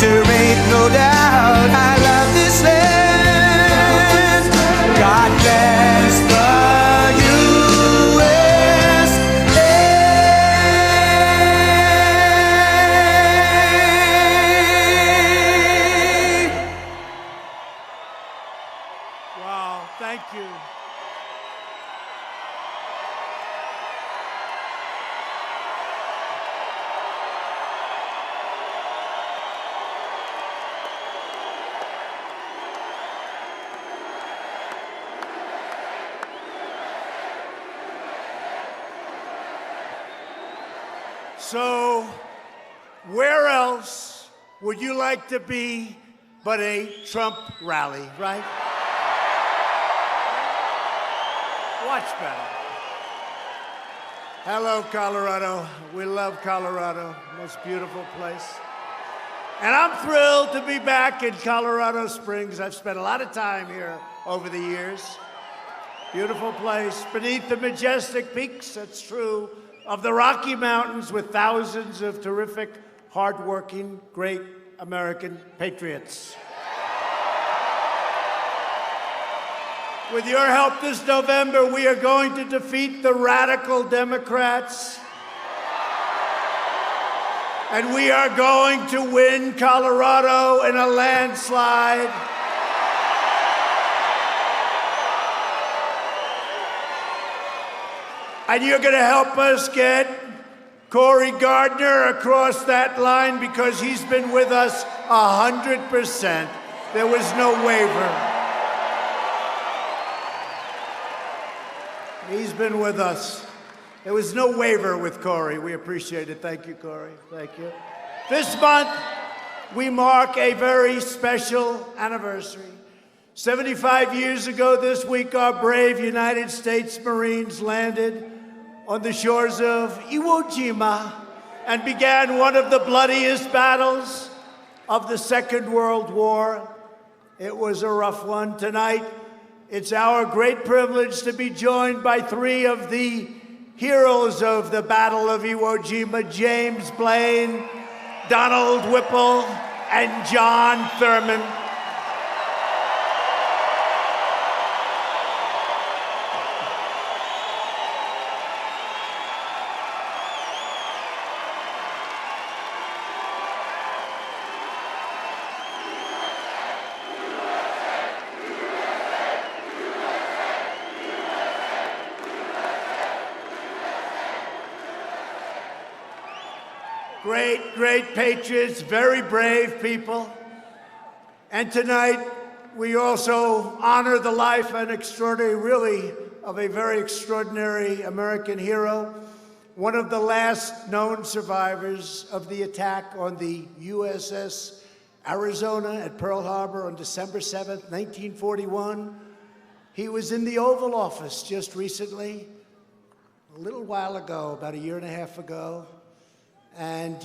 there ain't no doubt I love this land. God bless the USA. Wow, thank you. So, where else would you like to be but a Trump rally, right? Watch better. Hello, Colorado. We love Colorado, most beautiful place. And I'm thrilled to be back in Colorado Springs. I've spent a lot of time here over the years. Beautiful place, beneath the majestic peaks, that's true, of the Rocky Mountains, with thousands of terrific, hardworking, great American patriots. With your help this November, we are going to defeat the radical Democrats. And we are going to win Colorado in a landslide. And you're going to help us get Cory Gardner across that line, because he's been with us 100%. There was no waiver. He's been with us. There was no waiver with Cory. We appreciate it. Thank you, Cory. Thank you. This month, we mark a very special anniversary. 75 years ago this week, our brave United States Marines landed on the shores of Iwo Jima and began one of the bloodiest battles of the Second World War. It was a rough one. Tonight, it's our great privilege to be joined by three of the heroes of the Battle of Iwo Jima: James Blaine, Donald Whipple, and John Thurman. Great patriots, very brave people. And tonight, we also honor the life and extraordinary, really, of a very extraordinary American hero, one of the last known survivors of the attack on the USS Arizona at Pearl Harbor on December 7th, 1941. He was in the Oval Office just recently, a little while ago, about a year and a half ago. And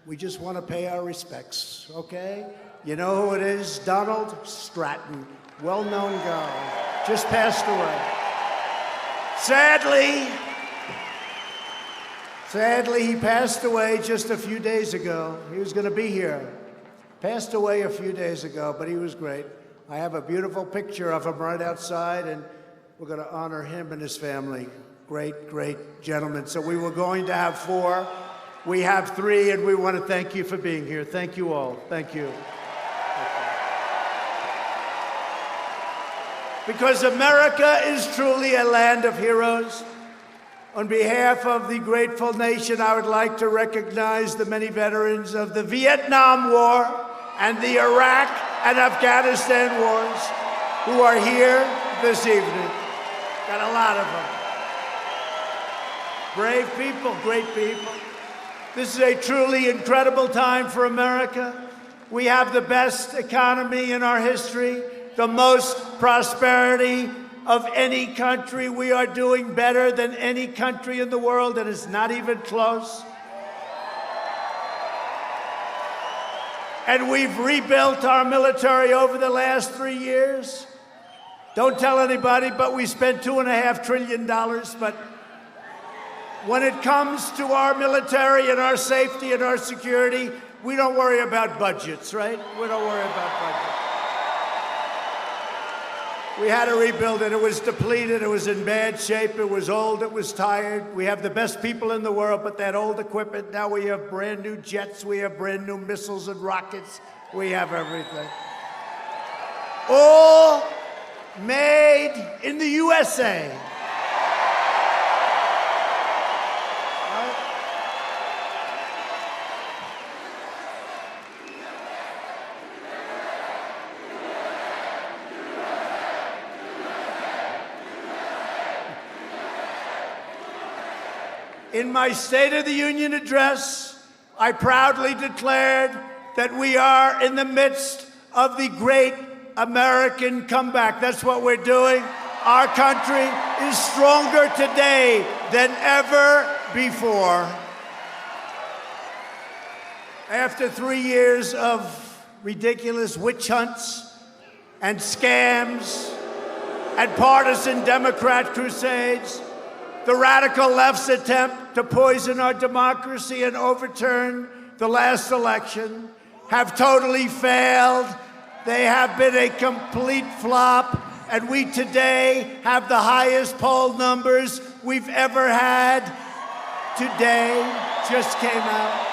we just want to pay our respects, okay? You know who it is? Donald Stratton, well-known guy, just passed away. Sadly, he passed away just a few days ago. He was going to be here. Passed away a few days ago, but he was great. I have a beautiful picture of him right outside, and we're going to honor him and his family. Great gentleman. So we were going to have 4. We have 3, and we want to thank you for being here. Thank you all. Thank you. Because America is truly a land of heroes. On behalf of the grateful nation, I would like to recognize the many veterans of the Vietnam War and the Iraq and Afghanistan wars who are here this evening. Got a lot of them. Brave people, great people. This is a truly incredible time for America. We have the best economy in our history, the most prosperity of any country. We are doing better than any country in the world, and it's not even close. And we've rebuilt our military over the last 3 years. Don't tell anybody, but we spent $2.5 trillion. But when it comes to our military and our safety and our security, we don't worry about budgets, right? We don't worry about budgets. We had to rebuild it. It was depleted. It was in bad shape. It was old. It was tired. We have the best people in the world, but that old equipment, now we have brand new jets. We have brand new missiles and rockets. We have everything. All made in the USA. In my State of the Union address, I proudly declared that we are in the midst of the great American comeback. That's what we're doing. Our country is stronger today than ever before. After 3 years of ridiculous witch hunts and scams and partisan Democrat crusades, the radical left's attempt to poison our democracy and overturn the last election have totally failed. They have been a complete flop, and we today have the highest poll numbers we've ever had. Today just came out.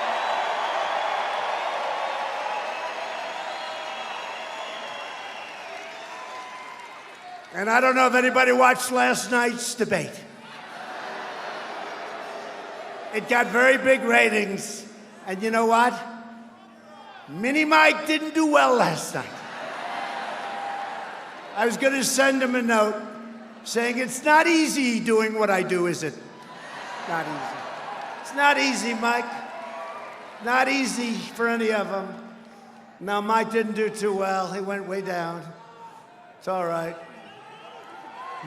And I don't know if anybody watched last night's debate. It got very big ratings. And you know what? Mini Mike didn't do well last night. I was going to send him a note saying, it's not easy doing what I do, is it? Not easy. It's not easy, Mike. Not easy for any of them. No, Mike didn't do too well. He went way down. It's all right.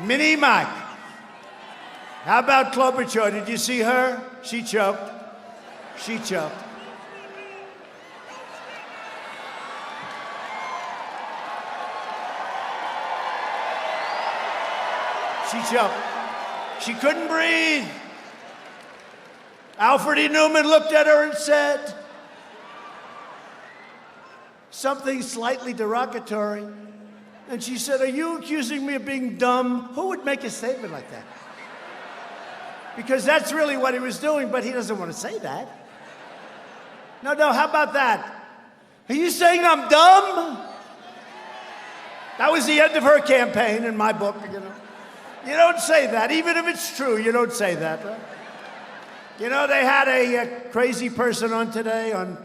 Mini Mike. How about Klobuchar? Did you see her? She choked. She choked. She choked. She couldn't breathe. Alfred E. Newman looked at her and said something slightly derogatory. And she said, are you accusing me of being dumb? Who would make a statement like that? Because that's really what he was doing, but he doesn't want to say that. No, how about that? Are you saying I'm dumb? That was the end of her campaign in my book, you know. You don't say that, even if it's true, you don't say that, right? You know, they had a crazy person on today on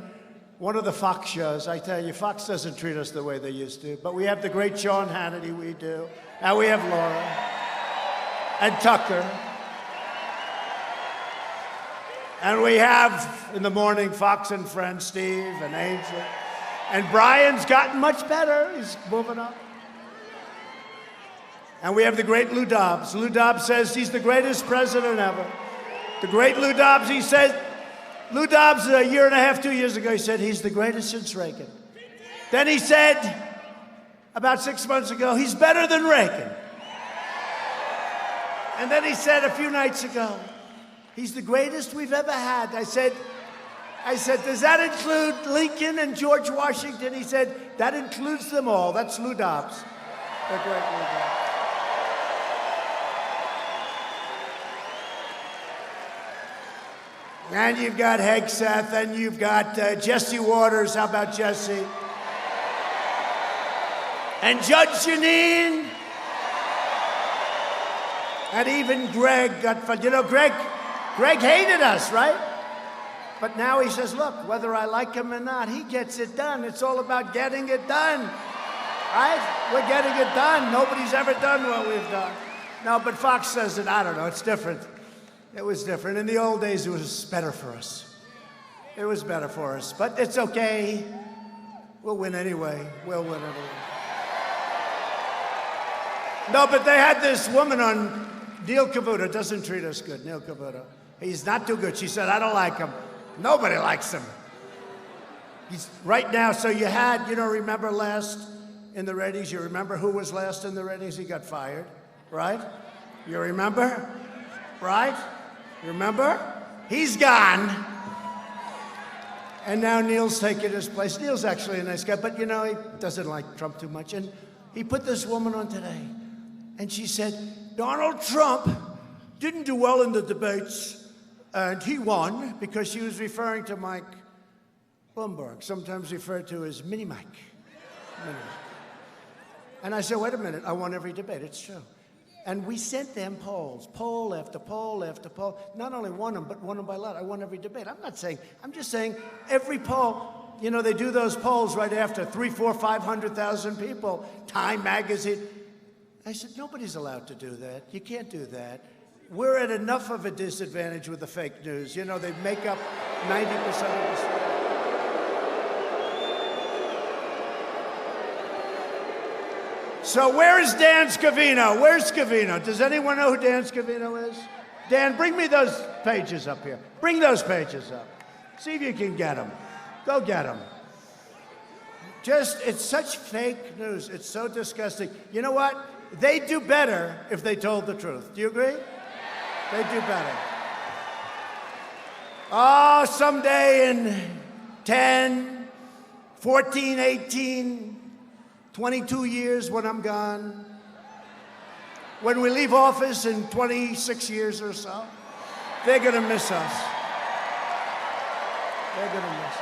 one of the Fox shows. I tell you, Fox doesn't treat us the way they used to, but we have the great Sean Hannity, we do. Now we have Laura and Tucker. And we have, in the morning, Fox and Friends, Steve and Angel. And Brian's gotten much better. He's moving up. And we have the great Lou Dobbs. Lou Dobbs says he's the greatest president ever. The great Lou Dobbs, he said, Lou Dobbs, a year and a half, 2 years ago, he said he's the greatest since Reagan. Then he said, about 6 months ago, he's better than Reagan. And then he said a few nights ago, he's the greatest we've ever had. I said, does that include Lincoln and George Washington? He said, that includes them all. That's Lou Dobbs. The great Lou Dobbs. And you've got Hegseth, and you've got Jesse Waters. How about Jesse? And Judge Jeanine. And even Greg got fun. You know, Greg hated us, right? But now he says, look, whether I like him or not, he gets it done. It's all about getting it done, right? We're getting it done. Nobody's ever done what we've done. No, but Fox says it, I don't know, it's different. It was different. In the old days, it was better for us. It was better for us, but it's okay. We'll win anyway. We'll win anyway. No, but they had this woman on, Neil Cavuto, doesn't treat us good, Neil Cavuto. He's not too good. She said, I don't like him. Nobody likes him. He's right now, so you had, remember last in the ratings, you remember who was last in the ratings? He got fired, right? You remember? Right? Remember? He's gone. And now Neil's taking his place. Neil's actually a nice guy, but you know, he doesn't like Trump too much. And he put this woman on today, and she said, Donald Trump didn't do well in the debates, and he won because she was referring to Mike Bloomberg, sometimes referred to as Mini Mike. Mini Mike. And I said, wait a minute, I won every debate, it's true. And we sent them polls, poll after poll after poll. Not only won them, but won them by a lot. I won every debate. I'm just saying every poll, you know, they do those polls right after 300,000, 400,000, 500,000 people, Time magazine. I said, nobody's allowed to do that. You can't do that. We're at enough of a disadvantage with the fake news. You know, they make up 90% of the story. So where is Dan Scavino? Where's Scavino? Does anyone know who Dan Scavino is? Dan, bring me those pages up here. Bring those pages up. See if you can get them. Go get them. It's such fake news. It's so disgusting. You know what? They'd do better if they told the truth. Do you agree? They'd do better. Oh, someday in 10, 14, 18, 22 years when I'm gone, when we leave office in 26 years or so, they're going to miss us. They're going to miss us.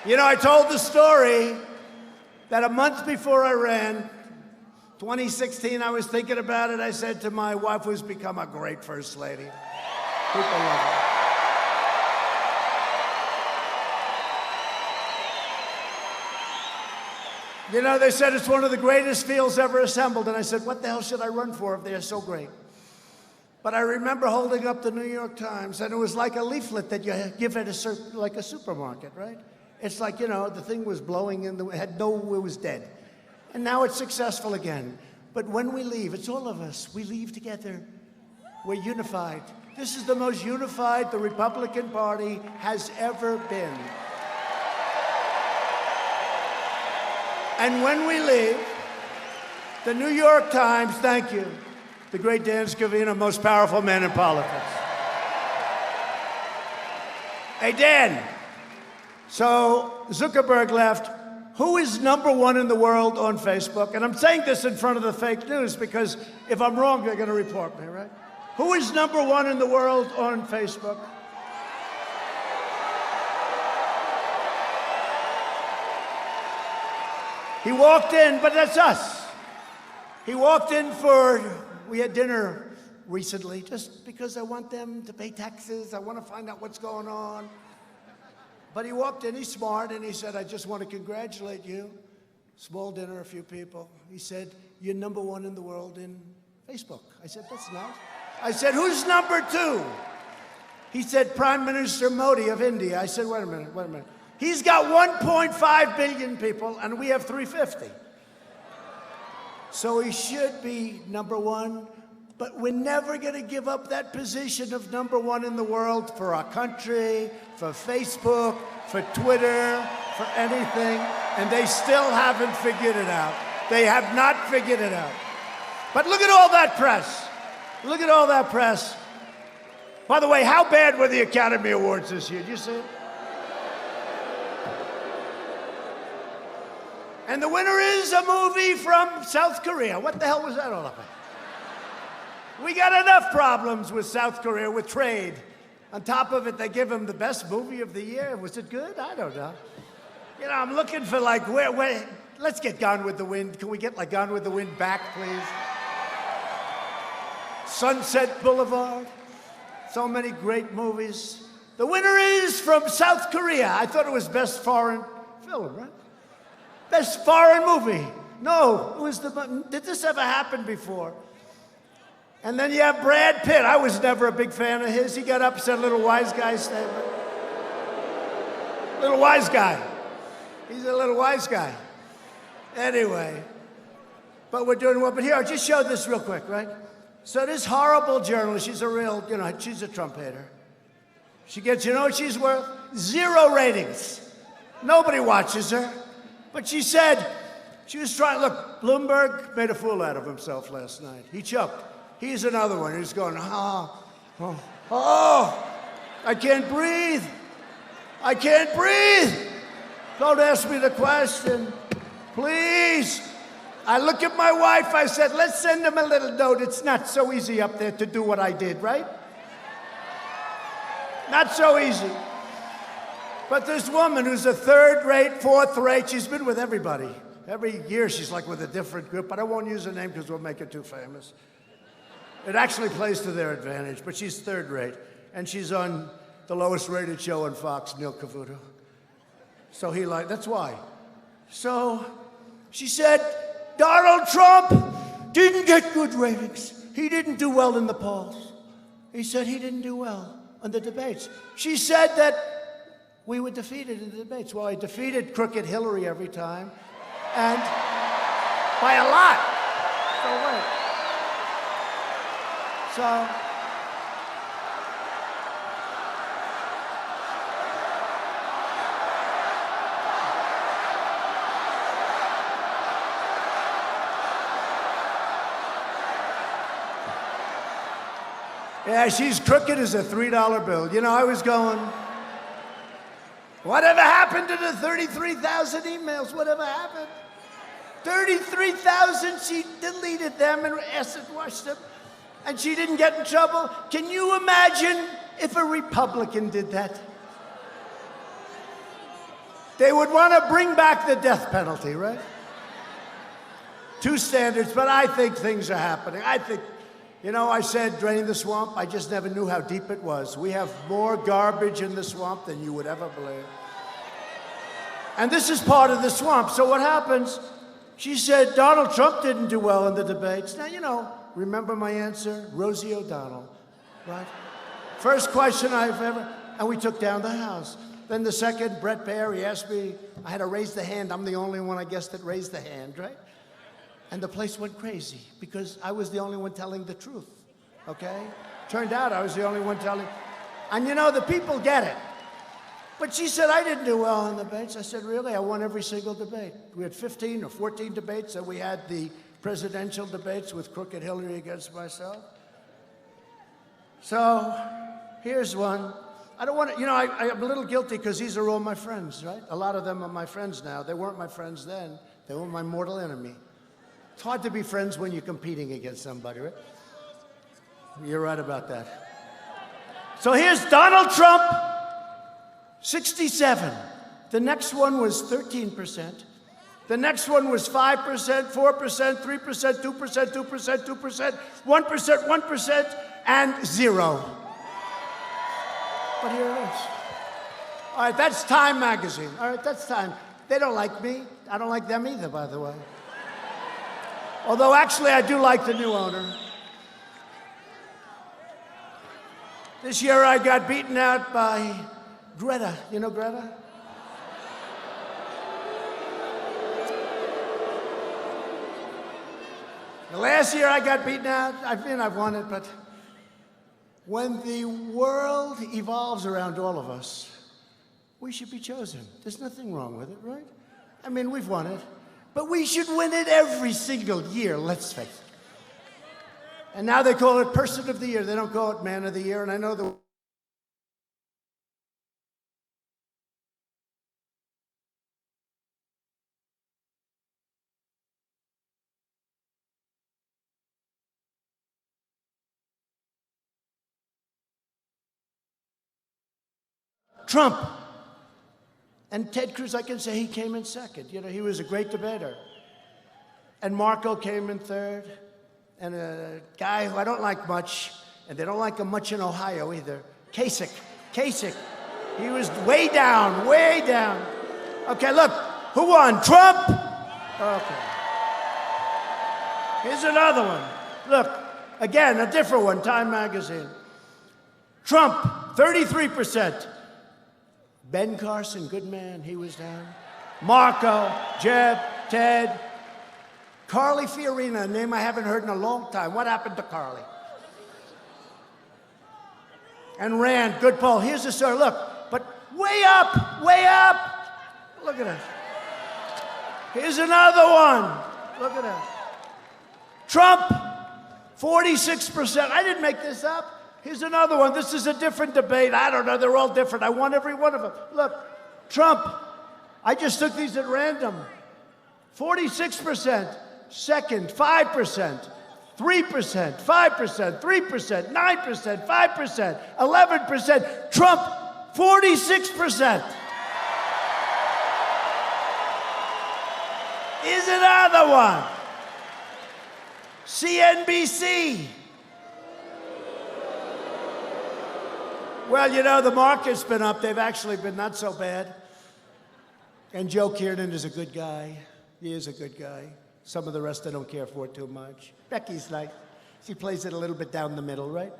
You know, I told the story that a month before I ran, 2016, I was thinking about it. I said to my wife, who's become a great first lady, people love her. You know, they said it's one of the greatest fields ever assembled. And I said, what the hell should I run for if they're so great? But I remember holding up the New York Times, and it was like a leaflet that you give at like a supermarket, right? It's like, you know, the thing was blowing in, it was dead. And now it's successful again. But when we leave, it's all of us. We leave together. We're unified. This is the most unified the Republican Party has ever been. And when we leave, the New York Times, thank you, the great Dan Scavino, most powerful man in politics. Hey, Dan, so Zuckerberg left. Who is #1 in the world on Facebook? And I'm saying this in front of the fake news because if I'm wrong, they're going to report me, right? Who is #1 in the world on Facebook? He walked in, but that's us. He walked in we had dinner recently, just because I want them to pay taxes. I want to find out what's going on. But he walked in, he's smart, and he said, I just want to congratulate you. Small dinner, a few people. He said, you're #1 in the world in Facebook. I said, that's nice. I said, who's #2? He said, Prime Minister Modi of India. I said, wait a minute. He's got 1.5 billion people, and we have 350. So he should be #1, but we're never going to give up that position of #1 in the world for our country, for Facebook, for Twitter, for anything, and they still haven't figured it out. They have not figured it out. But look at all that press. Look at all that press. By the way, how bad were the Academy Awards this year? Did you see it? And the winner is a movie from South Korea. What the hell was that all about? We got enough problems with South Korea, with trade. On top of it, they give him the best movie of the year. Was it good? I don't know. You know, I'm looking for like, where, let's get Gone with the Wind. Can we get like Gone with the Wind back, please? Sunset Boulevard. So many great movies. The winner is from South Korea. I thought it was best foreign film, right? Best foreign movie. No, it was did this ever happen before? And then you have Brad Pitt. I was never a big fan of his. He got up and said a little wise guy statement. Little wise guy. He's a little wise guy. Anyway, but we're doing well. But here, I'll just show this real quick, right? So this horrible journalist, she's a real, you know, she's a Trump hater. She gets, you know what she's worth? 0 ratings. Nobody watches her. But she said, she was trying, look, Bloomberg made a fool out of himself last night. He choked. He's another one who's going, I can't breathe. I can't breathe. Don't ask me the question. Please. I look at my wife, I said, let's send him a little note. It's not so easy up there to do what I did, right? Not so easy. But this woman who's a third-rate, fourth-rate, she's been with everybody. Every year she's like with a different group, but I won't use her name because we'll make her too famous. It actually plays to their advantage, but she's third-rate. And she's on the lowest-rated show on Fox, Neil Cavuto. So that's why. So she said, Donald Trump didn't get good ratings. He didn't do well in the polls. He said he didn't do well in the debates. She said that we were defeated in the debates. Well, I defeated crooked Hillary every time, and by a lot. So yeah, she's crooked as a $3 bill. You know, I was going, whatever happened to the 33,000 emails? Whatever happened? 33,000, she deleted them and acid washed them, and she didn't get in trouble. Can you imagine if a Republican did that? They would want to bring back the death penalty, right? Two standards, but I think things are happening. I think, you know, I said drain the swamp. I just never knew how deep it was. We have more garbage in the swamp than you would ever believe. And this is part of the swamp. So what happens? She said Donald Trump didn't do well in the debates. Now, you know, remember my answer? Rosie O'Donnell, right? First question I've ever, and we took down the House. Then the second, Brett Baer, he asked me, I had to raise the hand. I'm the only one, I guess, that raised the hand, right? And the place went crazy because I was the only one telling the truth, okay? Turned out I was the only one telling, and you know, the people get it. But she said, I didn't do well in the debates. I said, really? I won every single debate. We had 15 or 14 debates, and we had the presidential debates with crooked Hillary against myself. So here's one. I don't want to, you know, I'm a little guilty because these are all my friends, right? A lot of them are my friends now. They weren't my friends then. They were my mortal enemy. It's hard to be friends when you're competing against somebody, right? You're right about that. So here's Donald Trump, 67. The next one was 13%. The next one was 5%, 4%, 3%, 2%, 2%, 2%, 1%, 1%, and 0. But here it is. All right, that's Time magazine. All right, that's Time. They don't like me. I don't like them either, by the way. Although, actually, I do like the new owner. This year, I got beaten out by Greta. You know Greta? The last year, I got beaten out. I've won it, but when the world evolves around all of us, we should be chosen. There's nothing wrong with it, right? I mean, we've won it. But we should win it every single year, let's face it. And now they call it Person of the Year. They don't call it Man of the Year. And I know the Trump. And Ted Cruz, I can say he came in second. You know, he was a great debater. And Marco came in third. And a guy who I don't like much, and they don't like him much in Ohio either, Kasich. He was way down, way down. Okay, look, who won? Trump? Okay. Here's another one. Look, again, a different one, Time magazine. Trump, 33%. Ben Carson, good man, he was down. Marco, Jeb, Ted. Carly Fiorina, a name I haven't heard in a long time. What happened to Carly? And Rand, good poll. Here's the story. Look, but way up, way up. Look at it. Here's another one. Look at it. Trump, 46%. I didn't make this up. Here's another one. This is a different debate. I don't know. They're all different. I won every one of them. Look, Trump. I just took these at random. 46%. Second, 5%. 3%, 5%, 3%, 9%, 5%, 11%. Trump, 46%. Here's another one. CNBC. Well, you know, the market's been up. They've actually been not so bad. And Joe Kiernan is a good guy. He is a good guy. Some of the rest I don't care for too much. Becky's like, she plays it a little bit down the middle, right?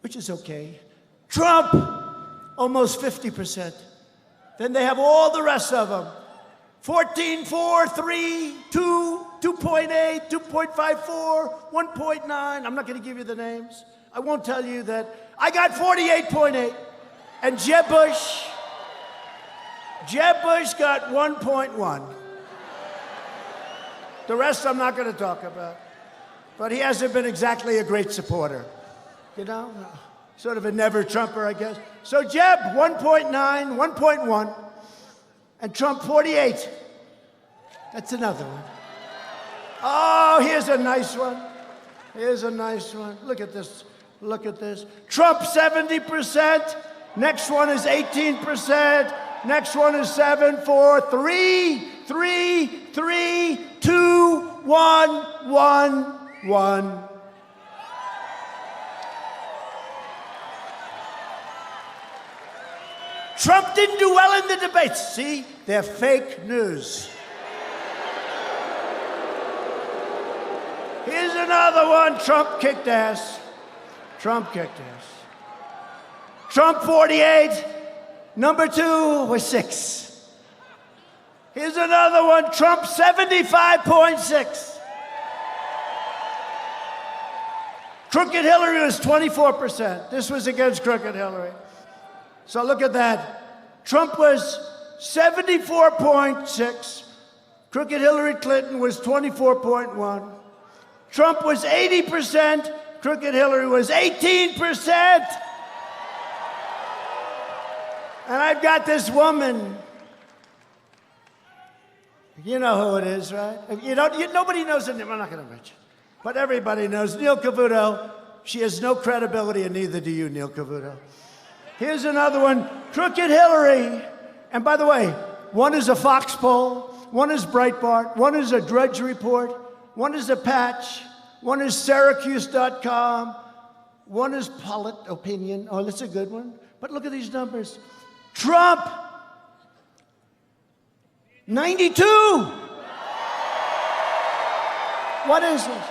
Which is okay. Trump, almost 50%. Then they have all the rest of them. 14, 4, 3, 2, 2.8, 2.54, 1.9. I'm not going to give you the names. I won't tell you that. I got 48.8. And Jeb Bush got 1.1. The rest I'm not going to talk about. But he hasn't been exactly a great supporter. You know? Sort of a never-Trumper, I guess. So Jeb, 1.9, 1.1. And Trump, 48. That's another one. Oh, here's a nice one. Here's a nice one. Look at this. Look at this. Trump, 70%. Next one is 18%. Next one is 7, 4, 3, 3, 3, 2, 1, 1, 1. Trump didn't do well in the debates. See, they're fake news. Here's another one. Trump kicked ass. Trump kicked ass. Trump 48. Number 2 was 6. Here's another one. Trump 75.6. Crooked Hillary was 24%. This was against Crooked Hillary. So look at that. Trump was 74.6. Crooked Hillary Clinton was 24.1. Trump was 80%. Crooked Hillary was 18%. And I've got this woman. You know who it is, right? Nobody knows her name. I'm not going to mention. But everybody knows Neil Cavuto. She has no credibility, and neither do you, Neil Cavuto. Here's another one. Crooked Hillary. And by the way, one is a Fox poll, one is Breitbart, one is a Drudge Report, one is a Patch, one is Syracuse.com, one is Polit Opinion. Oh, that's a good one. But look at these numbers. Trump, 92. What is this?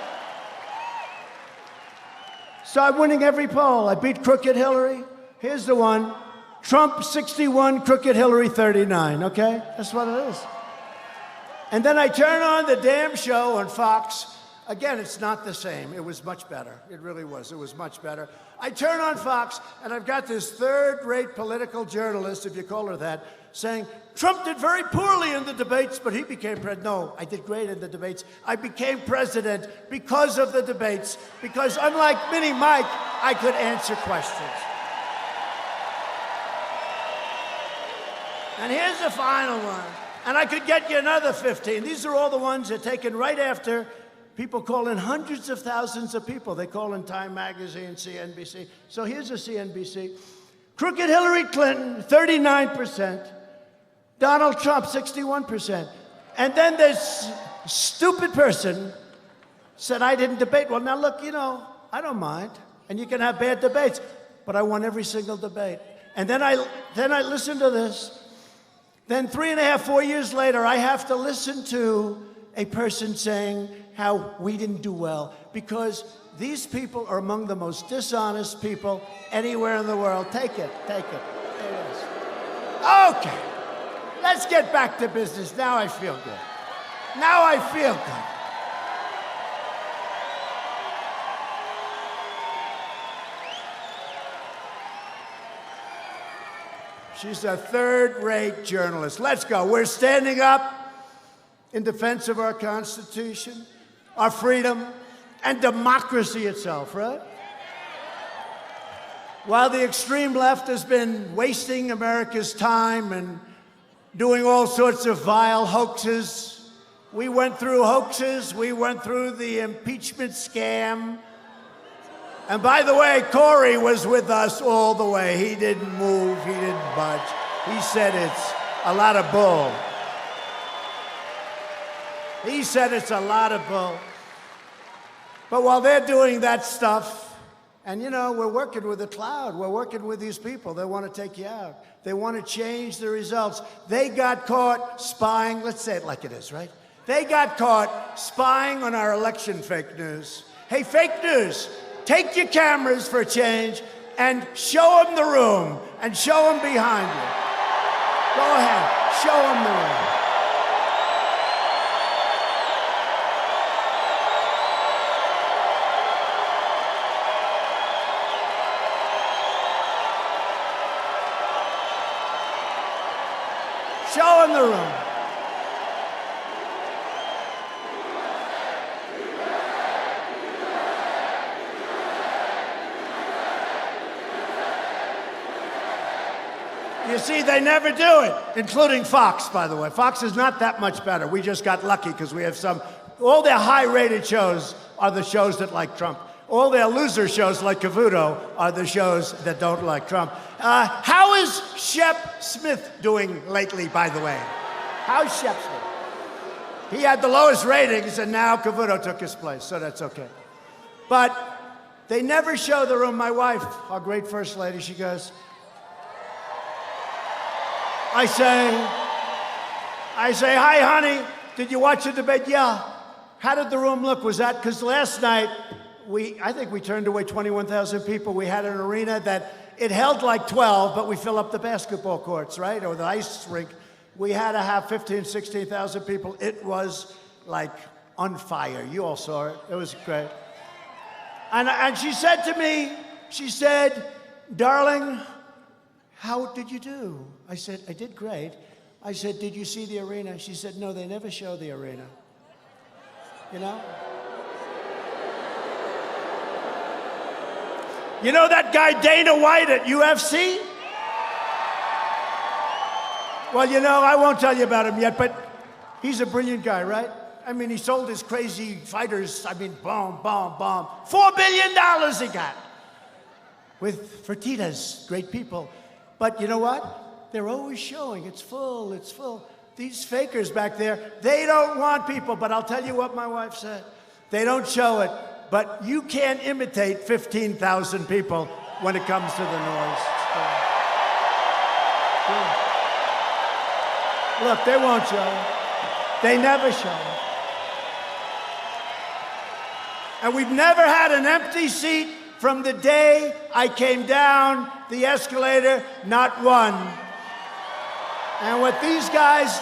So I'm winning every poll. I beat Crooked Hillary. Here's the one. Trump 61, Crooked Hillary 39, okay? That's what it is. And then I turn on the damn show on Fox. Again, it's not the same. It was much better. It really was. It was much better. I turn on Fox, and I've got this third-rate political journalist, if you call her that, saying, Trump did very poorly in the debates, but he became president. No, I did great in the debates. I became president because of the debates, because unlike Mini Mike, I could answer questions. And here's the final one. And I could get you another 15. These are all the ones that are taken right after people call in hundreds of thousands of people. They call in Time Magazine, CNBC. So here's a CNBC. Crooked Hillary Clinton, 39%. Donald Trump, 61%. And then this stupid person said, I didn't debate. Well, now look, you know, I don't mind. And you can have bad debates. But I won every single debate. And then I listened to this. Then 3.5, 4 years later, I have to listen to a person saying how we didn't do well because these people are among the most dishonest people anywhere in the world. Take it, take it. There it is. Okay, let's get back to business. Now I feel good. Now I feel good. She's a third-rate journalist. Let's go. We're standing up in defense of our Constitution, our freedom, and democracy itself, right? While the extreme left has been wasting America's time and doing all sorts of vile hoaxes, we went through hoaxes, we went through the impeachment scam. And by the way, Corey was with us all the way. He didn't move, he didn't budge. He said it's a lot of bull. He said it's a lot of bull. But while they're doing that stuff, and you know, we're working with a cloud, we're working with these people. They want to take you out. They want to change the results. They got caught spying, let's say it like it is, right? They got caught spying on our election fake news. Hey, fake news, take your cameras for a change and show them the room and show them behind you. Go ahead, show them the room. Show them the room. You see, they never do it, including Fox, by the way. Fox is not that much better. We just got lucky because we have all their high-rated shows are the shows that like Trump. All their loser shows like Cavuto are the shows that don't like Trump. How is Shep Smith doing lately, by the way? How's Shep Smith? He had the lowest ratings, and now Cavuto took his place, so that's okay. But they never show the room. My wife, our great first lady, she goes, I say, hi, honey, did you watch the debate? Yeah. How did the room look? Was that, because last night, I think we turned away 21,000 people. We had an arena that it held like 12, but we fill up the basketball courts, right? Or the ice rink. We had to have 15, 16,000 people. It was like on fire. You all saw it. It was great. And she said to me, she said, darling, how did you do? I said, I did great. I said, did you see the arena? She said, no, they never show the arena. You know? You know that guy Dana White at UFC? Well, you know, I won't tell you about him yet, but he's a brilliant guy, right? I mean, he sold his crazy fighters, bomb. $4 billion he got with Fertitas, great people. But you know what? They're always showing, it's full. These fakers back there, they don't want people, but I'll tell you what my wife said. They don't show it. But you can't imitate 15,000 people when it comes to the noise. Look, they won't show. They never show. And we've never had an empty seat from the day I came down the escalator, not one. And what these guys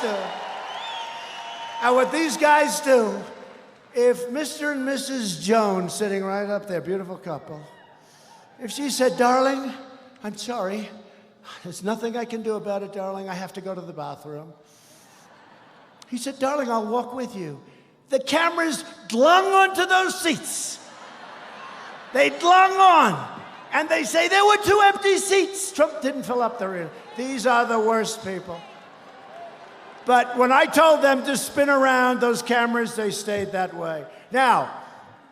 do, if Mr. and Mrs. Jones, sitting right up there, beautiful couple, if she said, darling, I'm sorry, there's nothing I can do about it, darling, I have to go to the bathroom. He said, darling, I'll walk with you. The cameras glung onto those seats. They glung on. And they say there were 2 empty seats. Trump didn't fill up the arena. These are the worst people. But when I told them to spin around those cameras, they stayed that way. Now,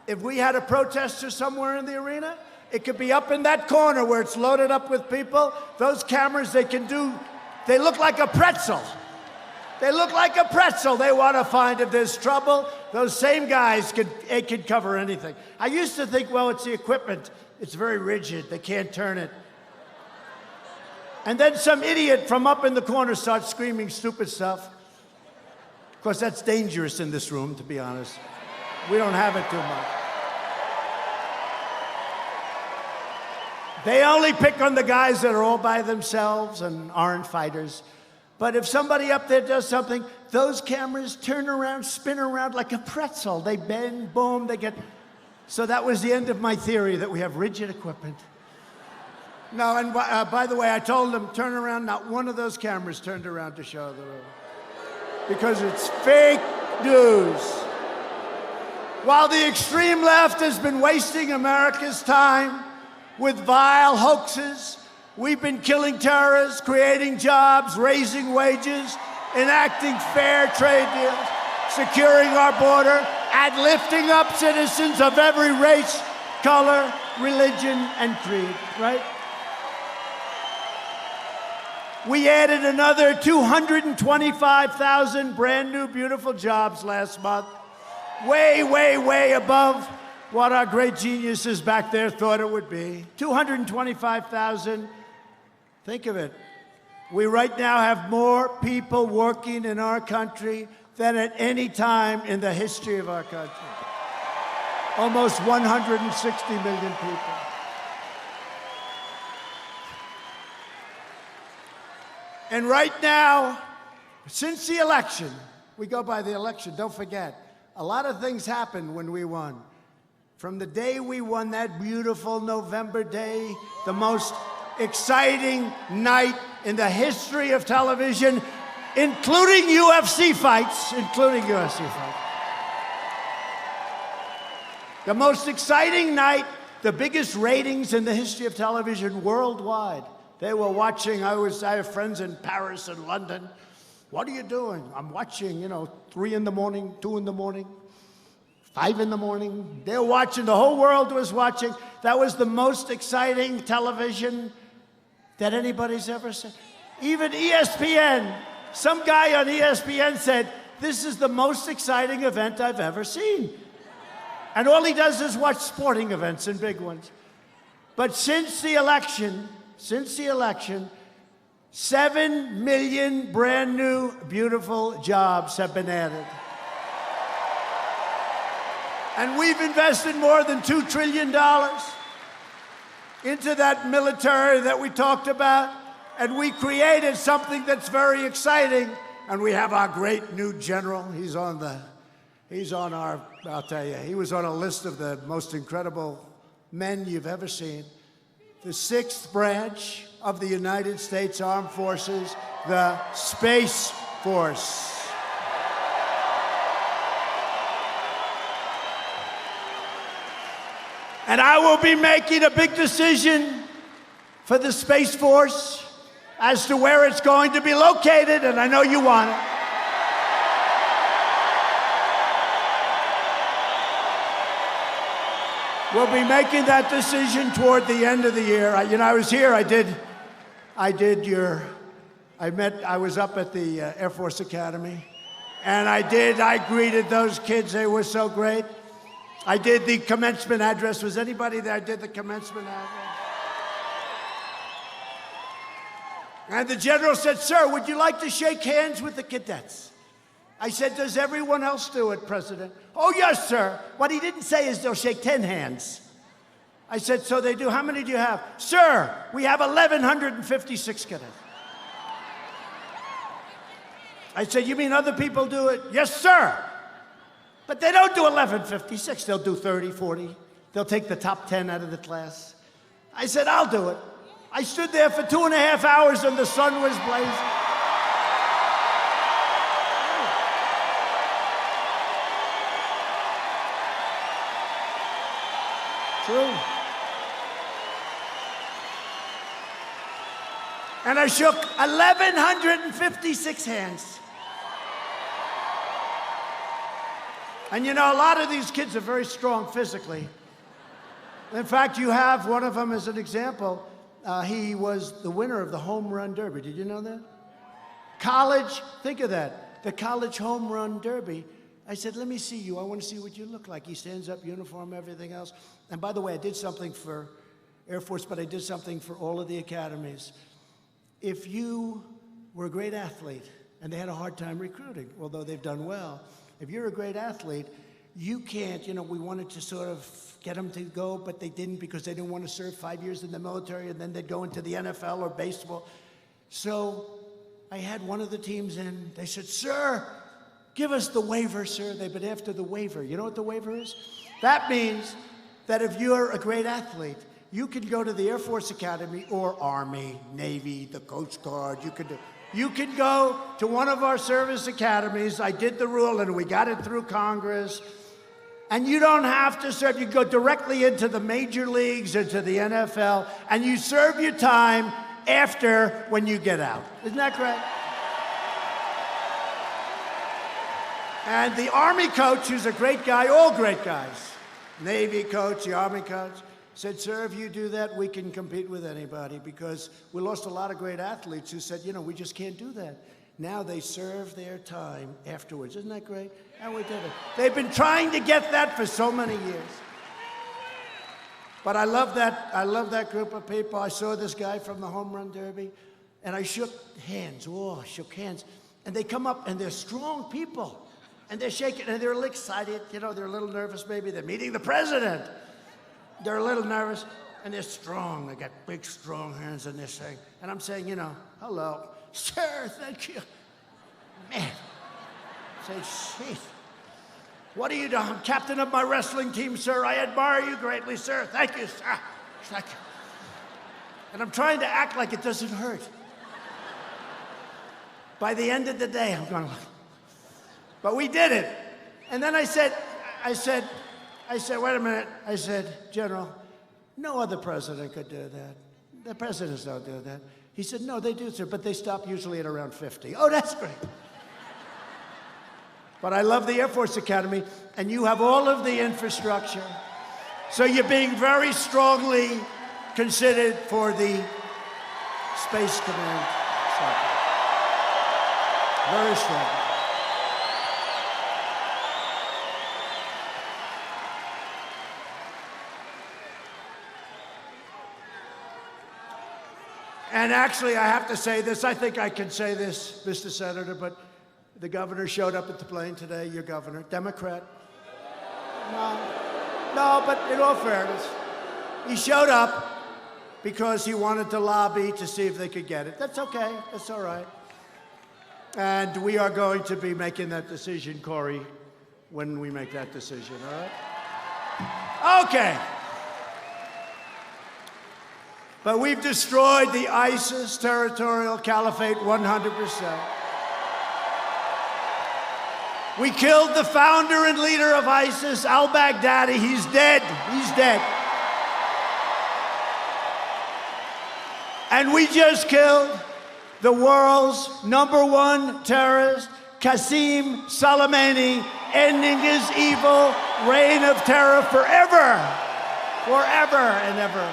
if we had a protester somewhere in the arena, it could be up in that corner where it's loaded up with people. Those cameras, they look like a pretzel. They look like a pretzel. They want to find if there's trouble. Those same guys could cover anything. I used to think, well, it's the equipment. It's very rigid. They can't turn it. And then some idiot from up in the corner starts screaming stupid stuff. Of course, that's dangerous in this room, to be honest. We don't have it too much. They only pick on the guys that are all by themselves and aren't fighters. But if somebody up there does something, those cameras turn around, spin around like a pretzel. They bend, boom, they get... So that was the end of my theory that we have rigid equipment. No, and by the way, I told them, turn around. Not one of those cameras turned around to show the room. Because it's fake news. While the extreme left has been wasting America's time with vile hoaxes. We've been killing terrorists, creating jobs, raising wages, enacting fair trade deals, securing our border, and lifting up citizens of every race, color, religion, and creed, right? We added another 225,000 brand new, beautiful jobs last month. Way, way, way above what our great geniuses back there thought it would be. 225,000. Think of it. We right now have more people working in our country than at any time in the history of our country. Almost 160 million people. And right now, since the election, we go by the election, don't forget, a lot of things happened when we won. From the day we won, that beautiful November day, the most exciting night in the history of television, including UFC fights, The most exciting night, the biggest ratings in the history of television worldwide. They were watching. I have friends in Paris and London. What are you doing? I'm watching, 3 in the morning, 2 in the morning, 5 in the morning. They're watching. The whole world was watching. That was the most exciting television that anybody's ever seen. Even ESPN, some guy on ESPN said, this is the most exciting event I've ever seen. And all he does is watch sporting events and big ones. But since the election, 7 million brand new, beautiful jobs have been added. And we've invested more than $2 trillion into that military that we talked about. And we created something that's very exciting. And we have our great new general. I'll tell you, he was on a list of the most incredible men you've ever seen. The 6th branch of the United States Armed Forces, the Space Force. And I will be making a big decision for the Space Force as to where it's going to be located, and I know you want it. We'll be making that decision toward the end of the year. I was here. I was up at the Air Force Academy, and I greeted those kids. They were so great. I did the commencement address. Was anybody there? I did the commencement address. And the general said, sir, would you like to shake hands with the cadets? I said, does everyone else do it, President? Oh, yes, sir. What he didn't say is they'll shake 10 hands. I said, so they do. How many do you have? Sir, we have 1,156 cadets. I said, you mean other people do it? Yes, sir. But they don't do 1156. They'll do 30, 40. They'll take the top 10 out of the class. I said, I'll do it. I stood there for 2.5 hours and the sun was blazing. True. And I shook 1,156 hands. And a lot of these kids are very strong physically. In fact, you have one of them as an example. He was the winner of the home run derby. Did you know that? College, think of that. The college home run derby. I said, let me see you. I want to see what you look like. He stands up, uniform, everything else. And by the way, I did something for Air Force, but I did something for all of the academies. If you were a great athlete, and they had a hard time recruiting, although they've done well, if you're a great athlete, you can't, we wanted to sort of get them to go, but they didn't because they didn't want to serve 5 years in the military, and then they'd go into the NFL or baseball. So I had one of the teams in. They said, sir, give us the waiver, sir. They've been after the waiver. You know what the waiver is? That means that if you're a great athlete, you can go to the Air Force Academy or Army, Navy, the Coast Guard. You can go to one of our service academies. I did the rule, and we got it through Congress. And you don't have to serve. You go directly into the major leagues or to the NFL, and you serve your time after when you get out. Isn't that great? And the Army coach, who's a great guy, all great guys, Navy coach, the Army coach, said, sir, if you do that, we can compete with anybody, because we lost a lot of great athletes who said, you know, we just can't do that. Now they serve their time afterwards. Isn't that great? And we did it. They've been trying to get that for so many years. But I love that group of people. I saw this guy from the Home Run Derby, and I shook hands. Oh, I shook hands. And they come up, and they're strong people. And they're shaking, and they're a little excited. You know, they're a little nervous maybe. They're meeting the president. They're a little nervous, and they're strong. They got big, strong hands, and they're saying, and I'm saying, you know, hello. Sir, thank you. Man. Say, shit. What are you doing? I'm captain of my wrestling team, sir. I admire you greatly, sir. Thank you, sir. Thank you. And I'm trying to act like it doesn't hurt. By the end of the day, I'm going, but we did it. And then I said, wait a minute. I said, General, no other president could do that. The presidents don't do that. He said, no, they do, sir, but they stop usually at around 50. Oh, that's great. But I love the Air Force Academy, and you have all of the infrastructure. So you're being very strongly considered for the Space Command. Very strong. And actually, I have to say this. I think I can say this, Mr. Senator, but the governor showed up at the plane today, your governor, Democrat. No, but in all fairness, he showed up because he wanted to lobby to see if they could get it. That's okay, that's all right. And we are going to be making that decision, Corey, when we make that decision, all right? Okay. But we've destroyed the ISIS territorial caliphate 100%. We killed the founder and leader of ISIS, al-Baghdadi. He's dead. He's dead. And we just killed the world's #1 terrorist, Qasem Soleimani, ending his evil reign of terror forever. Forever and ever.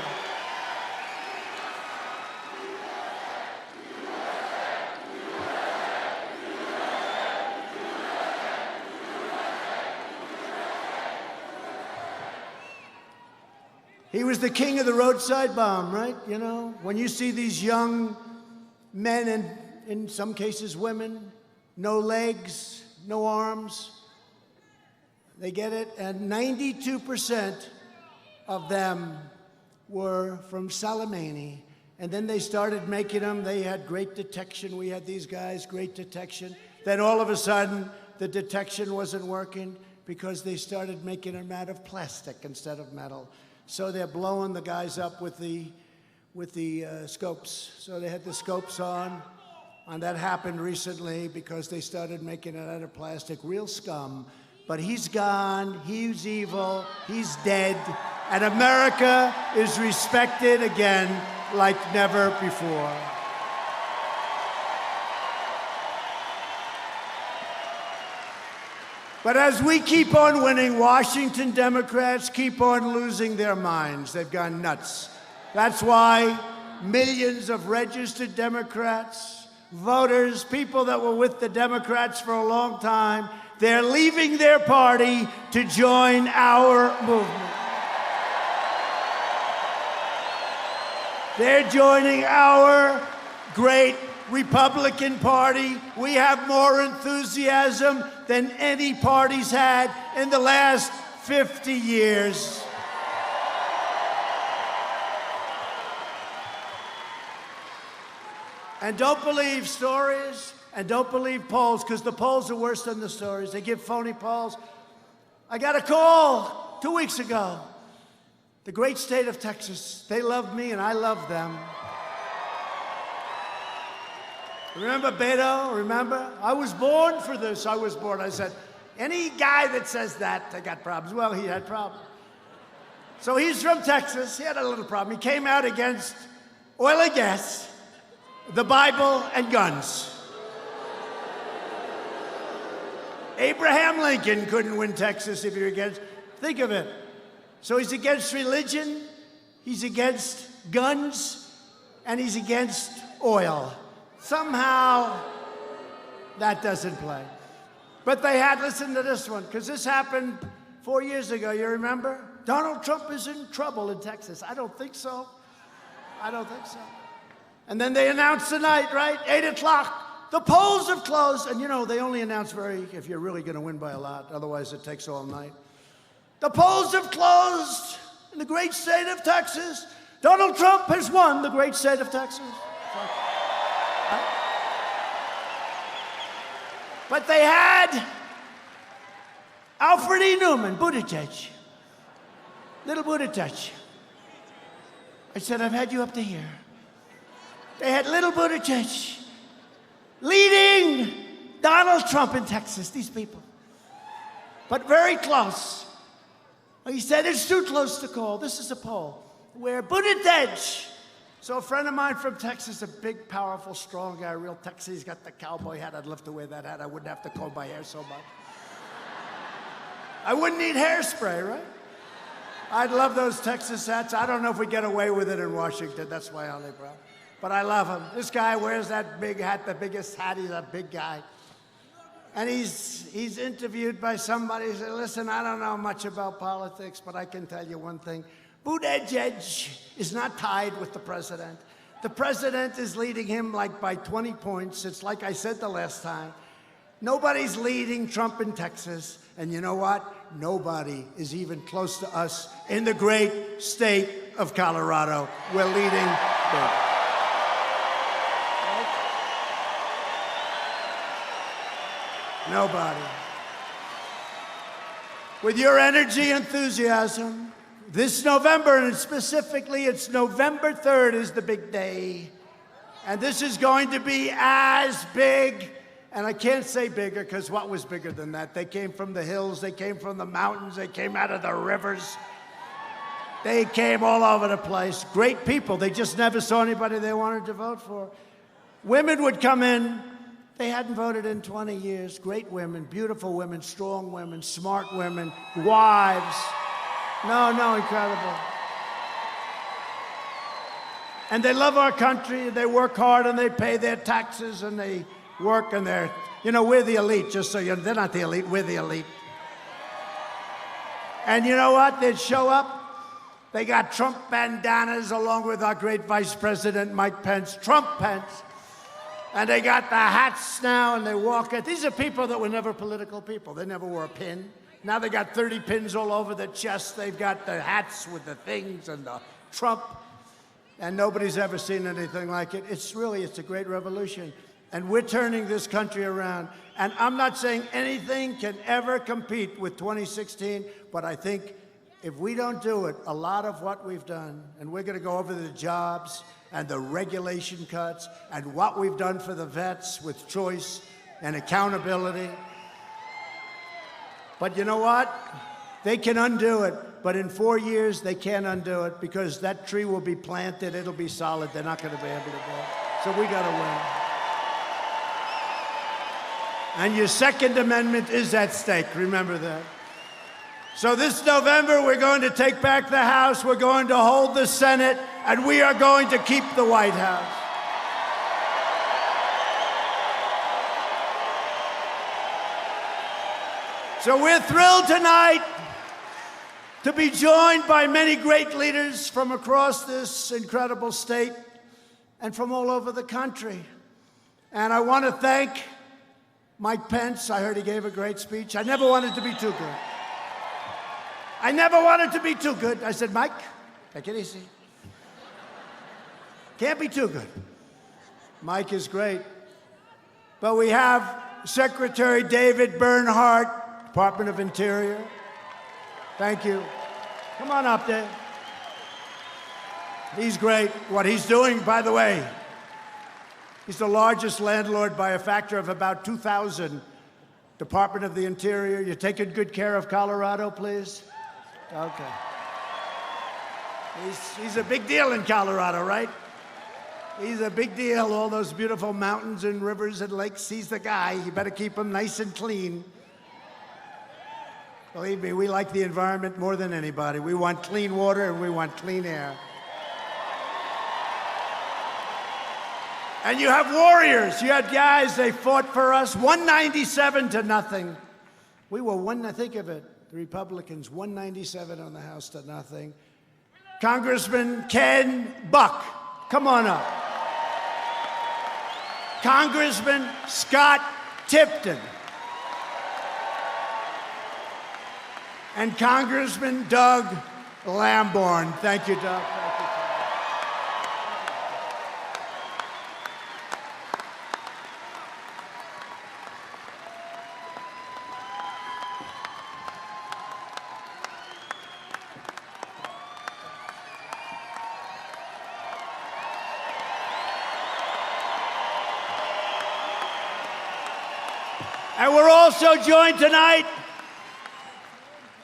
He was the king of the roadside bomb, right? You know, when you see these young men and, in some cases, women, no legs, no arms, they get it, and 92% of them were from Soleimani. And then they started making them. They had great detection. We had these guys, great detection. Then all of a sudden, the detection wasn't working because they started making them out of plastic instead of metal. So they're blowing the guys up with the scopes. So they had the scopes on, and that happened recently because they started making it out of plastic. Real scum. But he's gone, he's evil, he's dead, and America is respected again like never before. But as we keep on winning, Washington Democrats keep on losing their minds. They've gone nuts. That's why millions of registered Democrats, voters, people that were with the Democrats for a long time, they're leaving their party to join our movement. They're joining our great Republican Party. We have more enthusiasm than any party's had in the last 50 years. And don't believe stories, and don't believe polls, because the polls are worse than the stories. They give phony polls. I got a call 2 weeks ago. The great state of Texas, they love me and I love them. Remember Beto? Remember? I was born for this. I was born. I said, Any guy that says that, they got problems. Well, he had problems. So he's from Texas. He had a little problem. He came out against oil and gas, the Bible, and guns. Abraham Lincoln couldn't win Texas if you're against. Think of it. So he's against religion, he's against guns, and he's against oil. Somehow, that doesn't play. But they had, listen to this one, because this happened 4 years ago, you remember? Donald Trump is in trouble in Texas. I don't think so. I don't think so. And then they announced tonight, right? 8 o'clock. The polls have closed. And you know, they only announce if you're really going to win by a lot. Otherwise, it takes all night. The polls have closed in the great state of Texas. Donald Trump has won the great state of Texas. But they had Alfred E. Newman, Buttigieg. Little Buttigieg. I said, I've had you up to here. They had little Buttigieg leading Donald Trump in Texas, these people. But very close. He said, it's too close to call. This is a poll where Buttigieg. So a friend of mine from Texas, a big, powerful, strong guy, real Texas, he's got the cowboy hat. I'd love to wear that hat. I wouldn't have to comb my hair so much. I wouldn't need hairspray, right? I'd love those Texas hats. I don't know if we get away with it in Washington. That's my only problem. But I love him. This guy wears that big hat, the biggest hat. He's a big guy. And he's interviewed by somebody. He said, listen, I don't know much about politics, but I can tell you one thing. Buttigieg is not tied with the president. The president is leading him like by 20 points. It's like I said the last time. Nobody's leading Trump in Texas. And you know what? Nobody is even close to us in the great state of Colorado. We're leading big. Nobody. With your energy, enthusiasm, this November, and specifically it's November 3rd is the big day. And this is going to be as big, and I can't say bigger because what was bigger than that? They came from the hills, they came from the mountains, they came out of the rivers. They came all over the place. Great people, they just never saw anybody they wanted to vote for. Women would come in, they hadn't voted in 20 years. Great women, beautiful women, strong women, smart women, wives. No, incredible. And they love our country, they work hard and they pay their taxes and they work and they're, you know, we're the elite, just so you know, they're not the elite, we're the elite. And you know what? They'd show up, they got Trump bandanas along with our great Vice President, Mike Pence, Trump Pence. And they got the hats now and they walk it. These are people that were never political people. They never wore a pin. Now they got 30 pins all over their chest. They've got the hats with the things and the Trump. And nobody's ever seen anything like it. It's a great revolution. And we're turning this country around. And I'm not saying anything can ever compete with 2016, but I think if we don't do it, a lot of what we've done, and we're going to go over the jobs and the regulation cuts and what we've done for the vets with choice and accountability. But you know what? They can undo it, but in 4 years, they can't undo it because that tree will be planted, it'll be solid, they're not going to be able to do it. So we got to win. And your Second Amendment is at stake, remember that. So this November, we're going to take back the House, we're going to hold the Senate, and we are going to keep the White House. So we're thrilled tonight to be joined by many great leaders from across this incredible state and from all over the country. And I want to thank Mike Pence. I heard he gave a great speech. I never wanted to be too good. I never wanted to be too good. I said, Mike, take it easy. Can't be too good. Mike is great. But we have Secretary David Bernhardt, Department of Interior. Thank you. Come on up there. He's great. What he's doing, by the way, he's the largest landlord by a factor of about 2,000 Department of the Interior, you're taking good care of Colorado, please? Okay. He's a big deal in Colorado, right? He's a big deal. All those beautiful mountains and rivers and lakes. He's the guy. You better keep him nice and clean. Believe me, we like the environment more than anybody. We want clean water and we want clean air. And you have warriors. You had guys, they fought for us, 197 to nothing. We were think of it, the Republicans, 197 on the House to nothing. Congressman Ken Buck, come on up. Congressman Scott Tipton. And Congressman Doug Lamborn. Thank you, Doug. And we're also joined tonight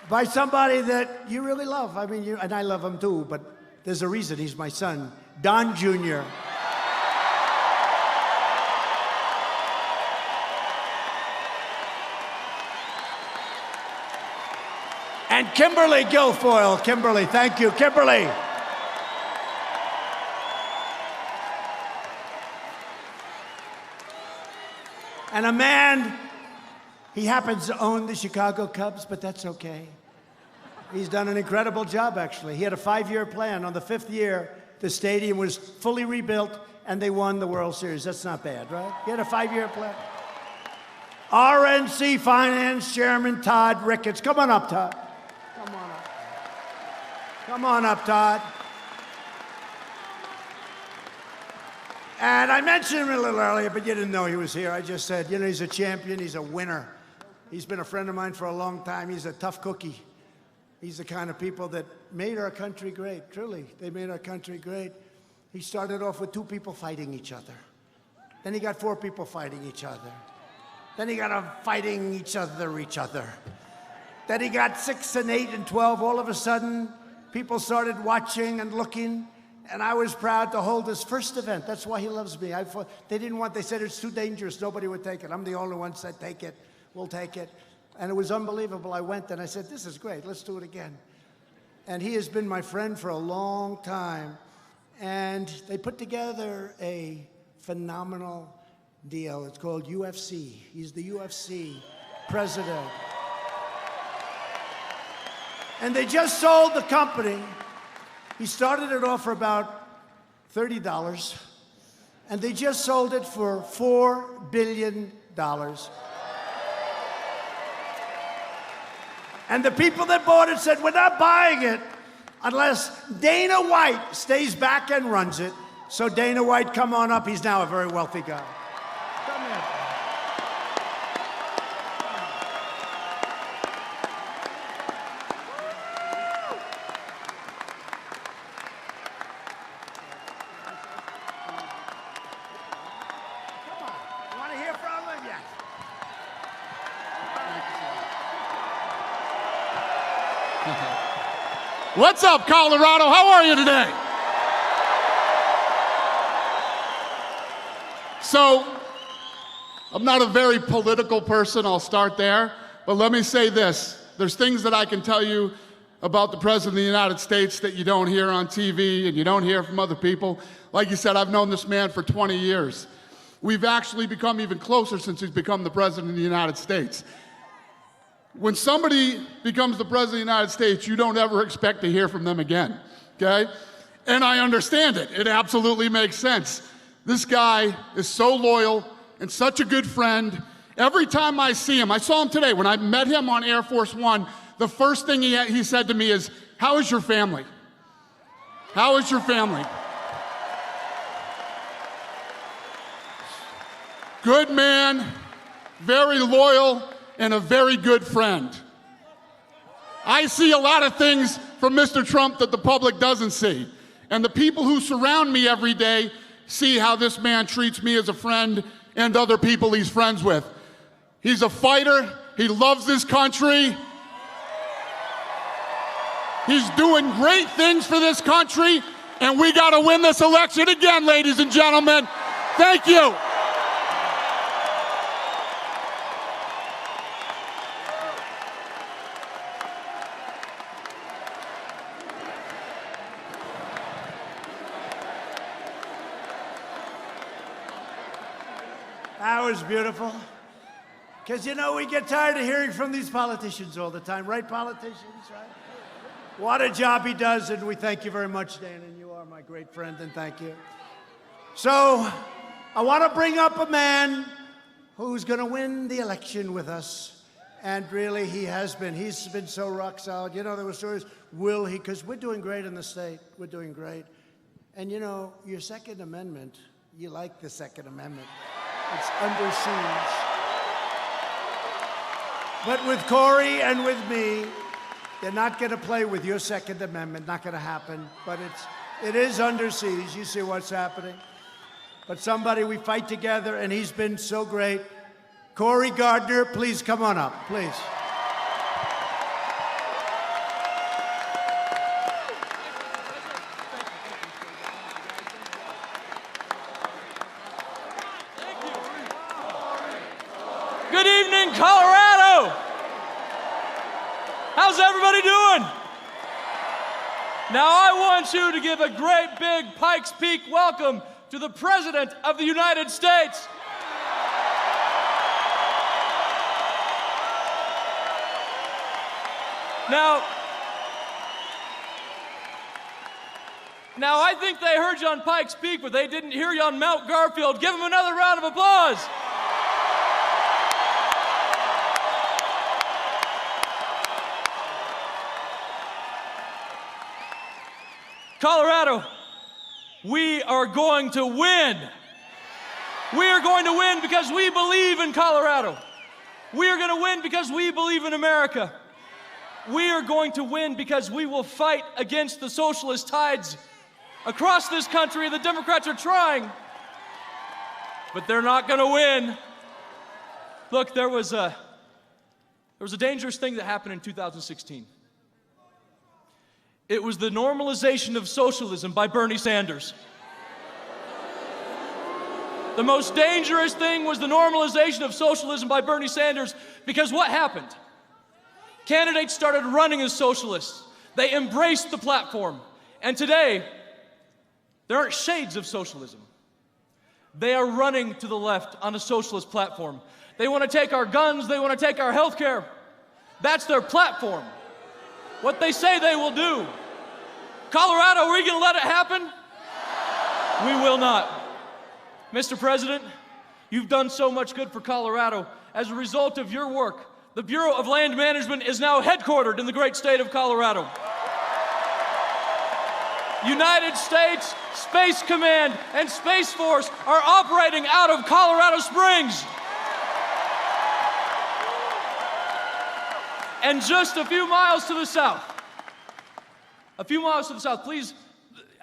by somebody that you really love. I mean, and I love him too, but there's a reason he's my son, Don Jr. And Kimberly Guilfoyle. Kimberly, thank you, Kimberly. And a man, he happens to own the Chicago Cubs, but that's okay. He's done an incredible job, actually. He had a 5-year plan. On the 5th year, the stadium was fully rebuilt, and they won the World Series. That's not bad, right? He had a 5-year plan. RNC Finance Chairman Todd Ricketts. Come on up, Todd. Come on up. Come on up, Todd. And I mentioned him a little earlier, but you didn't know he was here. I just said, you know, he's a champion. He's a winner. He's been a friend of mine for a long time. He's a tough cookie. He's the kind of people that made our country great. Truly, they made our country great. He started off with 2 people fighting each other. Then he got 4 people fighting each other. Then he got them fighting each other. Then he got 6 and 8 and 12. All of a sudden, people started watching and looking. And I was proud to hold his first event. That's why he loves me. They said it's too dangerous. Nobody would take it. I'm the only one that said, take it. We'll take it. And it was unbelievable. I went and I said, this is great. Let's do it again. And he has been my friend for a long time. And they put together a phenomenal deal. It's called UFC. He's the UFC president. And they just sold the company. He started it off for about $30, and they just sold it for $4 billion. And the people that bought it said, we're not buying it unless Dana White stays back and runs it. So Dana White, come on up. He's now a very wealthy guy. Come here. What's up, Colorado? How are you today? So, I'm not a very political person, I'll start there, but let me say this. There's things that I can tell you about the President of the United States that you don't hear on TV and you don't hear from other people. Like you said, I've known this man for 20 years. We've actually become even closer since he's become the President of the United States. When somebody becomes the President of the United States, you don't ever expect to hear from them again, okay? And I understand it. It absolutely makes sense. This guy is so loyal and such a good friend. Every time I see him, I saw him today. When I met him on Air Force One, the first thing he said to me is, how is your family? How is your family? Good man, very loyal, and a very good friend. I see a lot of things from Mr. Trump that the public doesn't see. And the people who surround me every day see how this man treats me as a friend and other people he's friends with. He's a fighter. He loves this country. He's doing great things for this country, and we got to win this election again, ladies and gentlemen. Thank you. That was beautiful. Because, you know, we get tired of hearing from these politicians all the time, right, politicians, right? What a job he does, and we thank you very much, Dan, and you are my great friend, and thank you. So, I want to bring up a man who's going to win the election with us, and really, he has been. He's been so rock solid. You know, there were stories, will he? Because we're doing great in the state. We're doing great. And, you know, your Second Amendment, you like the Second Amendment. It's under siege. But with Corey and with me, they're not going to play with your Second Amendment. Not going to happen. But it is under siege. You see what's happening. But somebody, we fight together, and he's been so great. Corey Gardner, please come on up, please. Good evening, Colorado. How's everybody doing? Now I want you to give a great big Pikes Peak welcome to the President of the United States. Now I think they heard you on Pikes Peak, but they didn't hear you on Mount Garfield. Give them another round of applause. Colorado, we are going to win. We are going to win because we believe in Colorado. We are going to win because we believe in America. We are going to win because we will fight against the socialist tides across this country. The Democrats are trying, but they're not going to win. Look, there was a dangerous thing that happened in 2016. It was the normalization of socialism by Bernie Sanders. The most dangerous thing was the normalization of socialism by Bernie Sanders, because what happened? Candidates started running as socialists. They embraced the platform. And today, there aren't shades of socialism. They are running to the left on a socialist platform. They want to take our guns, they want to take our health care. That's their platform. What they say they will do. Colorado, are we going to let it happen? We will not. Mr. President, you've done so much good for Colorado. As a result of your work, the Bureau of Land Management is now headquartered in the great state of Colorado. United States Space Command and Space Force are operating out of Colorado Springs. And just a few miles to the south, please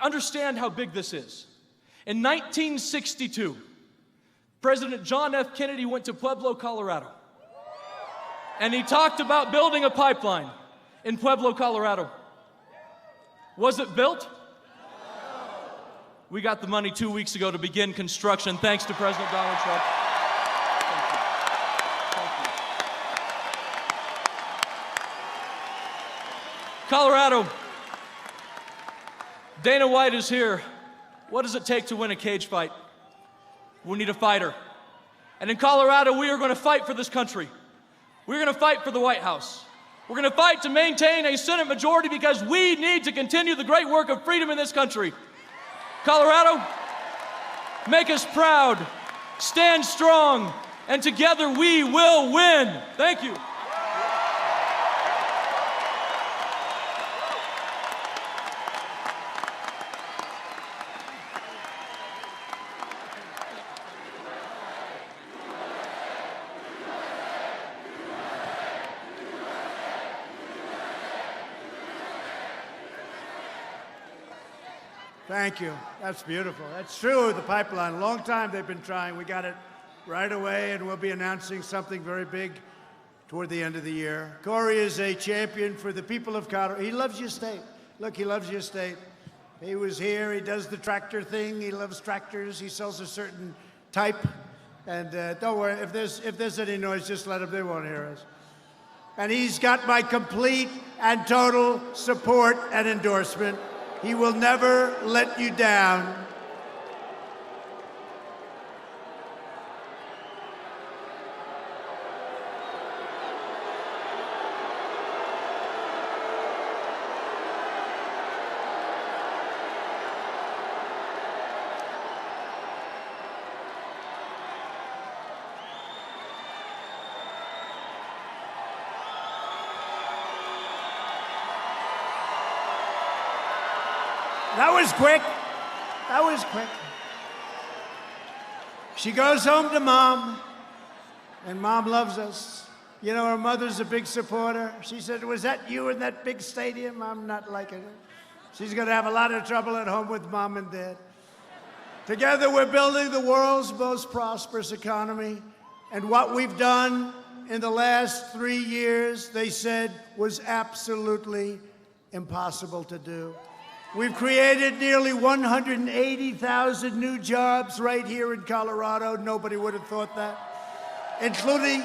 understand how big this is. In 1962, President John F. Kennedy went to Pueblo, Colorado, and he talked about building a pipeline in Pueblo, Colorado. Was it built? We got the money 2 weeks ago to begin construction, thanks to President Donald Trump. Colorado, Dana White is here. What does it take to win a cage fight? We need a fighter. And in Colorado, we are going to fight for this country. We're going to fight for the White House. We're going to fight to maintain a Senate majority because we need to continue the great work of freedom in this country. Colorado, make us proud, stand strong, and together we will win. Thank you. Thank you. That's beautiful. That's true, the pipeline. A long time they've been trying. We got it right away, and we'll be announcing something very big toward the end of the year. Corey is a champion for the people of Colorado. He loves your state. Look, he loves your state. He was here. He does the tractor thing. He loves tractors. He sells a certain type. And don't worry, if there's any noise, just let him. They won't hear us. And he's got my complete and total support and endorsement. He will never let you down. That was quick. That was quick. She goes home to Mom, and Mom loves us. You know, her mother's a big supporter. She said, was that you in that big stadium? I'm not liking it. She's going to have a lot of trouble at home with Mom and Dad. Together, we're building the world's most prosperous economy. And what we've done in the last 3 years, they said, was absolutely impossible to do. We've created nearly 180,000 new jobs right here in Colorado. Nobody would have thought that. Including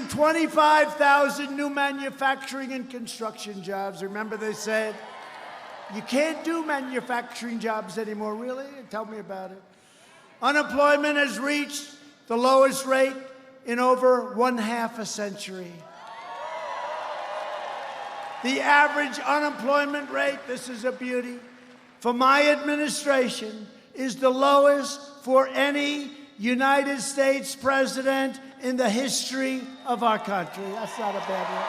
25,000 new manufacturing and construction jobs. Remember they said, you can't do manufacturing jobs anymore, really? Tell me about it. Unemployment has reached the lowest rate in over 1/2 a century. The average unemployment rate, this is a beauty, for my administration is the lowest for any United States president in the history of our country. That's not a bad one.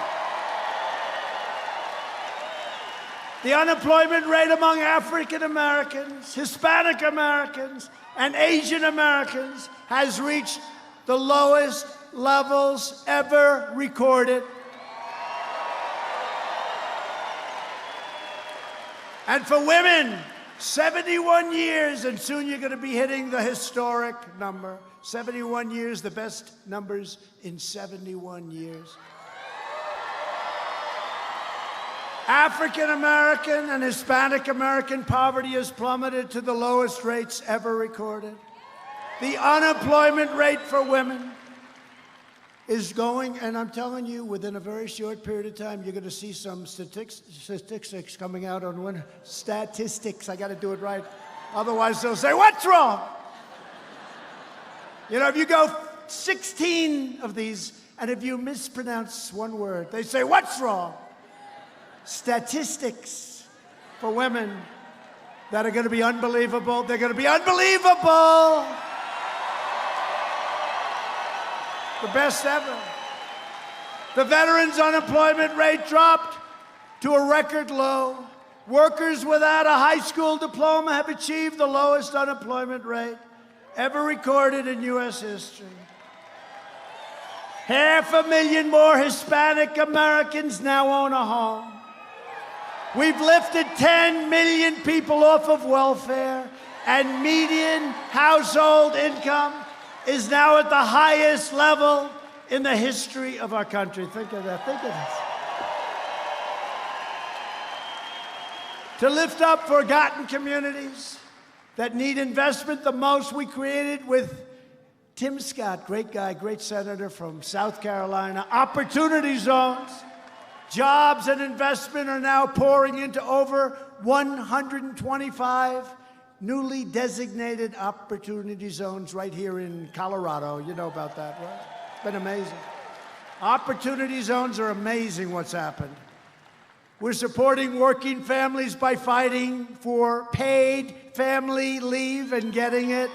The unemployment rate among African Americans, Hispanic Americans, and Asian Americans has reached the lowest levels ever recorded. And for women, 71 years, and soon you're going to be hitting the historic number. 71 years, the best numbers in 71 years. African American and Hispanic American poverty has plummeted to the lowest rates ever recorded. The unemployment rate for women is going, and I'm telling you, within a very short period of time, you're going to see some statistics coming out on when statistics. I got to do it right. Otherwise, they'll say, what's wrong? You know, if you go 16 of these, and if you mispronounce one word, they say, what's wrong? Statistics for women that are going to be unbelievable. They're going to be unbelievable. The best ever. The veterans' unemployment rate dropped to a record low. Workers without a high school diploma have achieved the lowest unemployment rate ever recorded in U.S. history. 500,000 more Hispanic Americans now own a home. We've lifted 10 million people off of welfare, and median household income is now at the highest level in the history of our country. Think of that. Think of this. To lift up forgotten communities that need investment the most, we created with Tim Scott, great guy, great senator from South Carolina, opportunity zones. Jobs and investment are now pouring into over 125 newly designated opportunity zones right here in Colorado. You know about that, right? It's been amazing. Opportunity zones are amazing what's happened. We're supporting working families by fighting for paid family leave and getting it,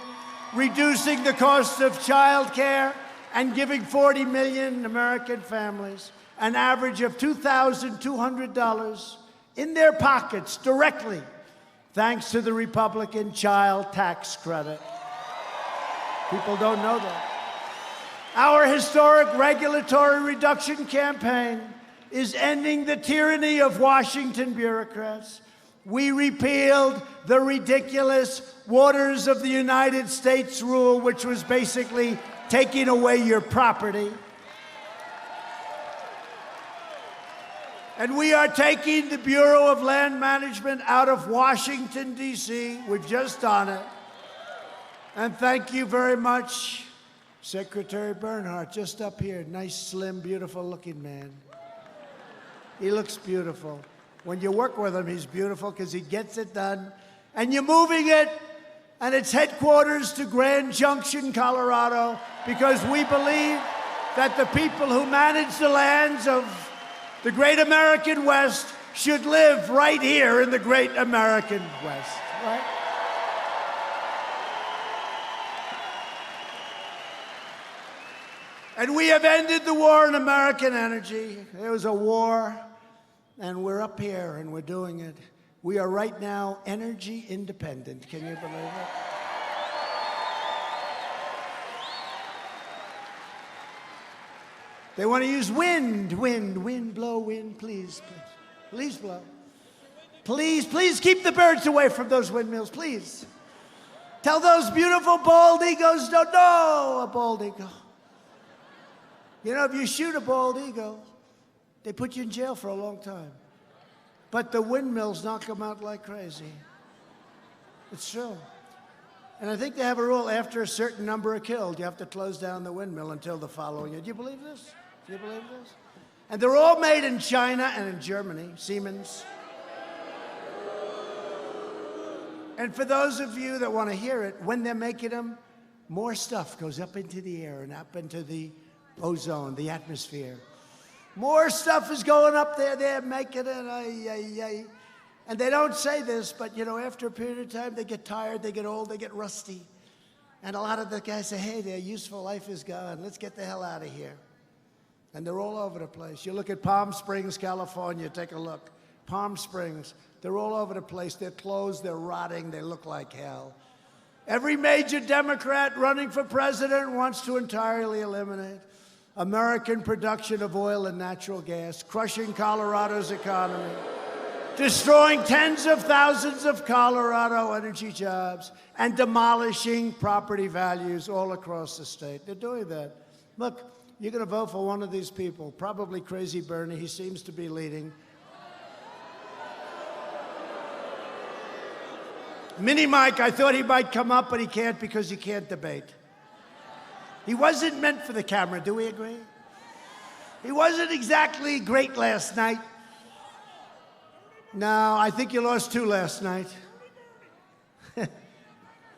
reducing the cost of child care, and giving 40 million American families an average of $2,200 in their pockets directly, thanks to the Republican child tax credit. People don't know that. Our historic regulatory reduction campaign is ending the tyranny of Washington bureaucrats. We repealed the ridiculous Waters of the United States rule, which was basically taking away your property. And we are taking the Bureau of Land Management out of Washington, D.C. We've just done it. And thank you very much, Secretary Bernhardt, just up here. Nice, slim, beautiful-looking man. He looks beautiful. When you work with him, he's beautiful because he gets it done. And you're moving it, and its headquarters to Grand Junction, Colorado, because we believe that the people who manage the lands of the great American West should live right here in the great American West, right? And we have ended the war on American energy. There was a war, and we're up here, and we're doing it. We are right now energy independent. Can you believe it? They want to use wind, blow, wind, please, please blow. Please keep the birds away from those windmills, please. Tell those beautiful bald eagles, no, a bald eagle. You know, if you shoot a bald eagle, they put you in jail for a long time. But the windmills knock them out like crazy. It's true. And I think they have a rule, after a certain number are killed, you have to close down the windmill until the following year. Do you believe this? Do you believe this? And they're all made in China and in Germany, Siemens. And for those of you that want to hear it, when they're making them, more stuff goes up into the air and up into the ozone, the atmosphere. More stuff is going up there, they're making it, And they don't say this, but you know, after a period of time, they get tired, they get old, they get rusty. And a lot of the guys say, hey, their useful life is gone. Let's get the hell out of here. And they're all over the place. You look at Palm Springs, California, take a look. Palm Springs, they're all over the place. They're closed, they're rotting, they look like hell. Every major Democrat running for president wants to entirely eliminate American production of oil and natural gas, crushing Colorado's economy, destroying tens of thousands of Colorado energy jobs, and demolishing property values all across the state. They're doing that. Look, you're going to vote for one of these people, probably Crazy Bernie. He seems to be leading. Mini Mike, I thought he might come up, but he can't because he can't debate. He wasn't meant for the camera, do we agree? He wasn't exactly great last night. No, I think you lost 2 last night.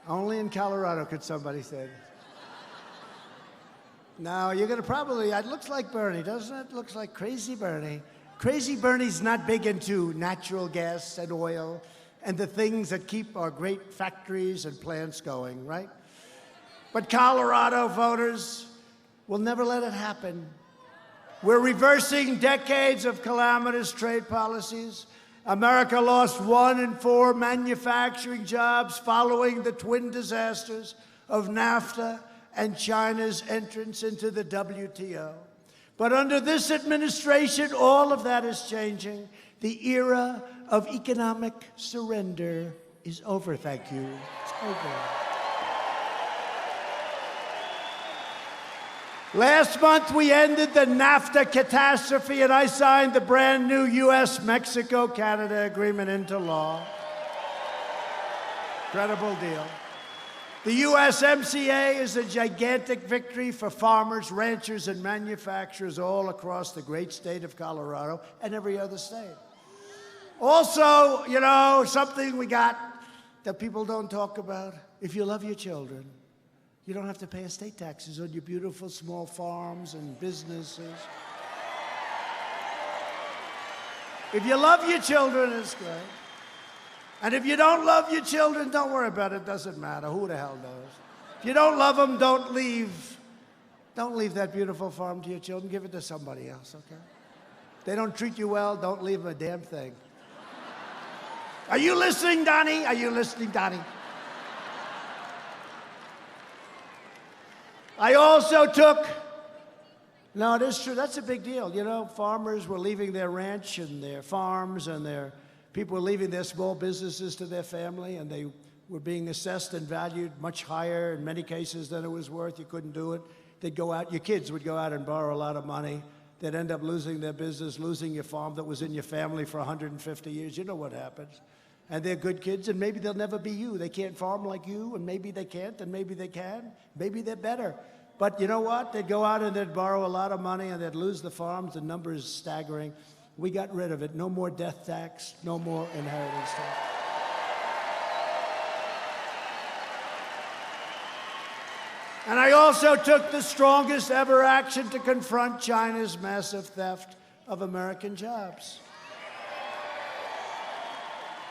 Only in Colorado could somebody say that. No, you're going to probably, it looks like Bernie, doesn't it? Looks like Crazy Bernie. Crazy Bernie's not big into natural gas and oil and the things that keep our great factories and plants going, right? But Colorado voters will never let it happen. We're reversing decades of calamitous trade policies. America lost 1 in 4 manufacturing jobs following the twin disasters of NAFTA and China's entrance into the WTO. But under this administration, all of that is changing. The era of economic surrender is over, thank you. It's over. Last month, we ended the NAFTA catastrophe, and I signed the brand new U.S.-Mexico-Canada agreement into law. Incredible deal. The USMCA is a gigantic victory for farmers, ranchers, and manufacturers all across the great state of Colorado and every other state. Also, you know, something we got that people don't talk about. If you love your children, you don't have to pay estate taxes on your beautiful small farms and businesses. If you love your children, it's great. And if you don't love your children, don't worry about it. It doesn't matter. Who the hell knows? If you don't love them, don't leave that beautiful farm to your children. Give it to somebody else, okay? If they don't treat you well, don't leave them a damn thing. Are you listening, Donnie? Are you listening, Donnie? I also took, no, it is true, that's a big deal. You know, farmers were leaving their ranch and their farms and their People were leaving their small businesses to their family, and they were being assessed and valued much higher in many cases than it was worth. You couldn't do it. They'd go out, your kids would go out and borrow a lot of money. They'd end up losing their business, losing your farm that was in your family for 150 years. You know what happens. And they're good kids, and maybe they'll never be you. They can't farm like you, and maybe they can't, and maybe they can. Maybe they're better. But you know what? They'd go out and they'd borrow a lot of money, and they'd lose the farms. The number is staggering. We got rid of it. No more death tax, no more inheritance tax. And I also took the strongest ever action to confront China's massive theft of American jobs.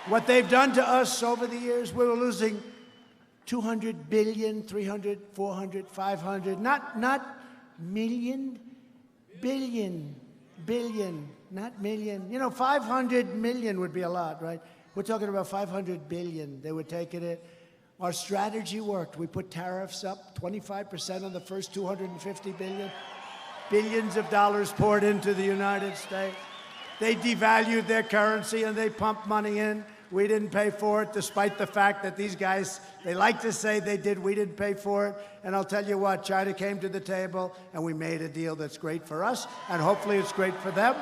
What they've done to us over the years, we were losing 200 billion, 300, 400, 500, not million, billion, not million. You know, 500 million would be a lot, right? We're talking about 500 billion. They were taking it. Our strategy worked. We put tariffs up 25% on the first 250 billion. Billions of dollars poured into the United States. They devalued their currency and they pumped money in. We didn't pay for it, despite the fact that these guys, they like to say they did. We didn't pay for it. And I'll tell you what, China came to the table and we made a deal that's great for us, and hopefully it's great for them.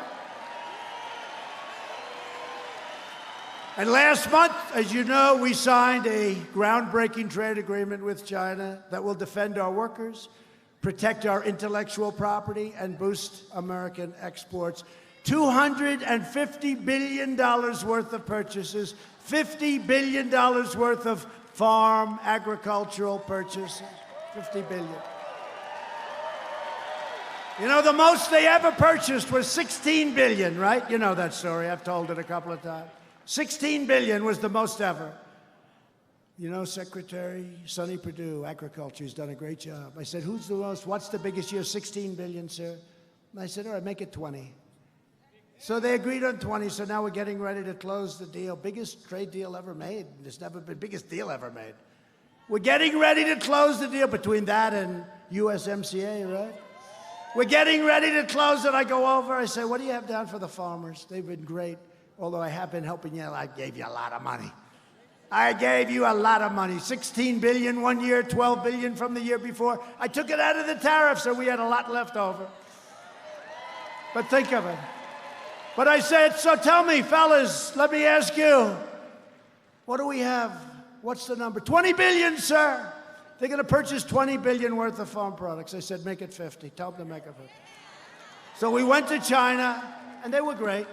And last month, as you know, we signed a groundbreaking trade agreement with China that will defend our workers, protect our intellectual property, and boost American exports. $250 billion worth of purchases, $50 billion worth of farm agricultural purchases, $50 billion. You know, the most they ever purchased was $16 billion, right? You know that story. I've told it a couple of times. $16 billion was the most ever. You know, Secretary Sonny Perdue, Agriculture, has done a great job. I said, who's the most? What's the biggest year? 16 billion, sir. And I said, all right, make it 20. So they agreed on 20, so now we're getting ready to close the deal. Biggest trade deal ever made. There's never been biggest deal ever made. We're getting ready to close the deal between that and USMCA, right? We're getting ready to close it. I go over, I say, what do you have down for the farmers? They've been great. Although I have been helping you, I gave you a lot of money. I gave you a lot of money. 16 billion one year, 12 billion from the year before. I took it out of the tariff, so we had a lot left over. But think of it. But I said, so tell me, fellas, let me ask you, what do we have? What's the number? 20 billion, sir. They're going to purchase 20 billion worth of farm products. I said, make it 50. Tell them to make it 50. So we went to China, and they were great.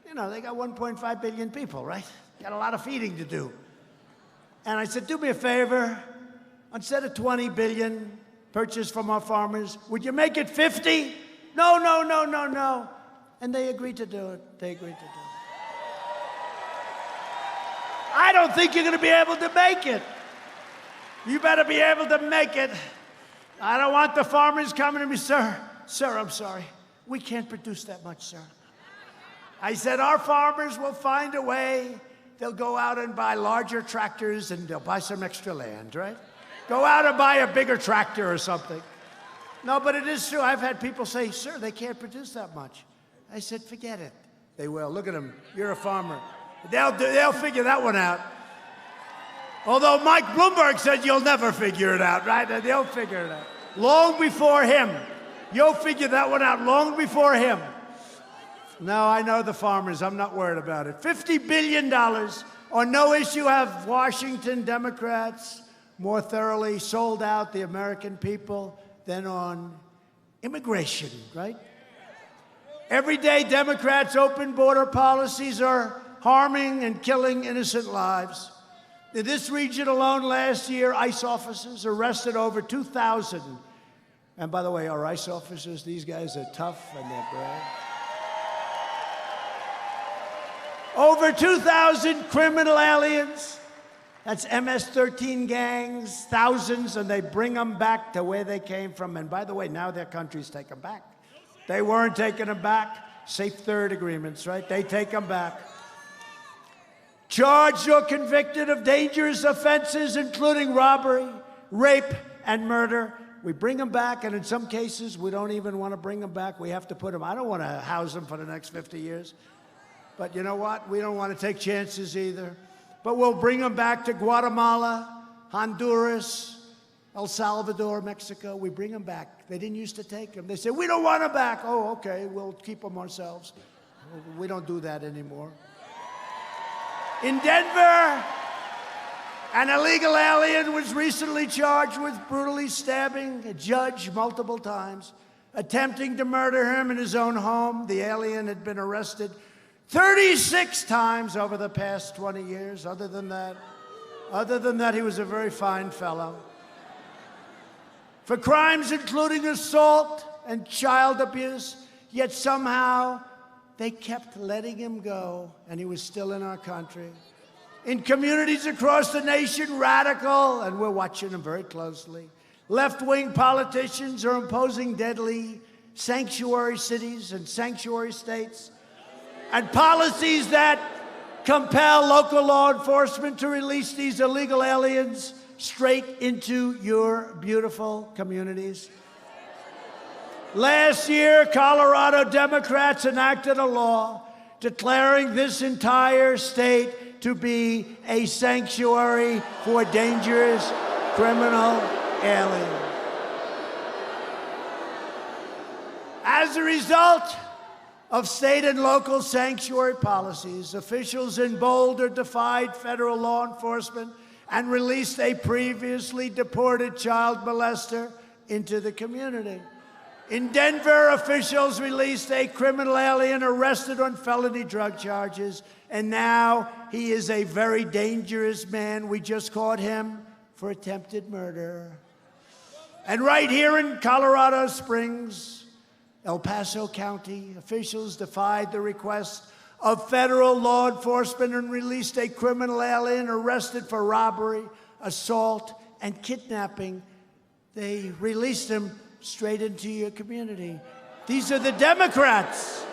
You know, they got 1.5 billion people, right? Got a lot of feeding to do. And I said, do me a favor. Instead of 20 billion purchased from our farmers, would you make it 50? No, no, no, no, no. And they agreed to do it. They agreed to do it. I don't think you're going to be able to make it. You better be able to make it. I don't want the farmers coming to me, sir, I'm sorry. We can't produce that much, sir. I said, our farmers will find a way. They'll go out and buy larger tractors and they'll buy some extra land, right? Go out and buy a bigger tractor or something. No, but it is true. I've had people say, sir, they can't produce that much. I said, forget it. They will. Look at them. You're a farmer. They'll figure that one out. Although Mike Bloomberg said you'll never figure it out, right? They'll figure it out. Long before him. You'll figure that one out long before him. No, I know the farmers. I'm not worried about it. $50 billion on no issue have Washington Democrats more thoroughly sold out the American people than on immigration, right? Every day, Democrats' open border policies are harming and killing innocent lives. In this region alone last year, ICE officers arrested over 2,000. And by the way, our ICE officers, these guys are tough and they're brave. Over 2,000 criminal aliens. That's MS-13 gangs, thousands, and they bring them back to where they came from. And by the way, now their countries take them back. They weren't taking them back. Safe third agreements, right? They take them back. Charged or convicted of dangerous offenses, including robbery, rape, and murder. We bring them back, and in some cases, we don't even want to bring them back. We have to put them, I don't want to house them for the next 50 years. But you know what? We don't want to take chances either. But we'll bring them back to Guatemala, Honduras, El Salvador, Mexico. We bring them back. They didn't used to take them. They said, we don't want them back. Oh, okay, we'll keep them ourselves. We don't do that anymore. In Denver, an illegal alien was recently charged with brutally stabbing a judge multiple times, attempting to murder him in his own home. The alien had been arrested 36 times over the past 20 years. Other than that, he was a very fine fellow. For crimes including assault and child abuse, yet somehow they kept letting him go, and he was still in our country. In communities across the nation, radical, and we're watching them very closely, left-wing politicians are imposing deadly sanctuary cities and sanctuary states, and policies that compel local law enforcement to release these illegal aliens straight into your beautiful communities. Last year, Colorado Democrats enacted a law declaring this entire state to be a sanctuary for dangerous criminal aliens. As a result of state and local sanctuary policies, officials in Boulder defied federal law enforcement and released a previously deported child molester into the community. In Denver, officials released a criminal alien arrested on felony drug charges, and now he is a very dangerous man. We just caught him for attempted murder. And right here in Colorado Springs, El Paso County, officials defied the request of federal law enforcement and released a criminal alien arrested for robbery, assault, and kidnapping. They released him straight into your community. These are the Democrats.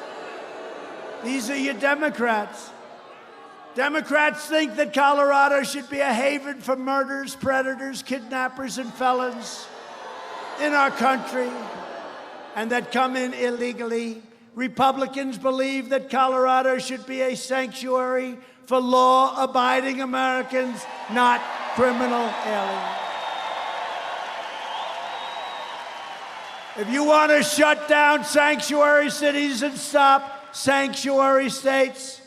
These are your Democrats. Democrats think that Colorado should be a haven for murderers, predators, kidnappers, and felons in our country, and that come in illegally. Republicans believe that Colorado should be a sanctuary for law-abiding Americans, not criminal aliens. If you want to shut down sanctuary cities and stop sanctuary states,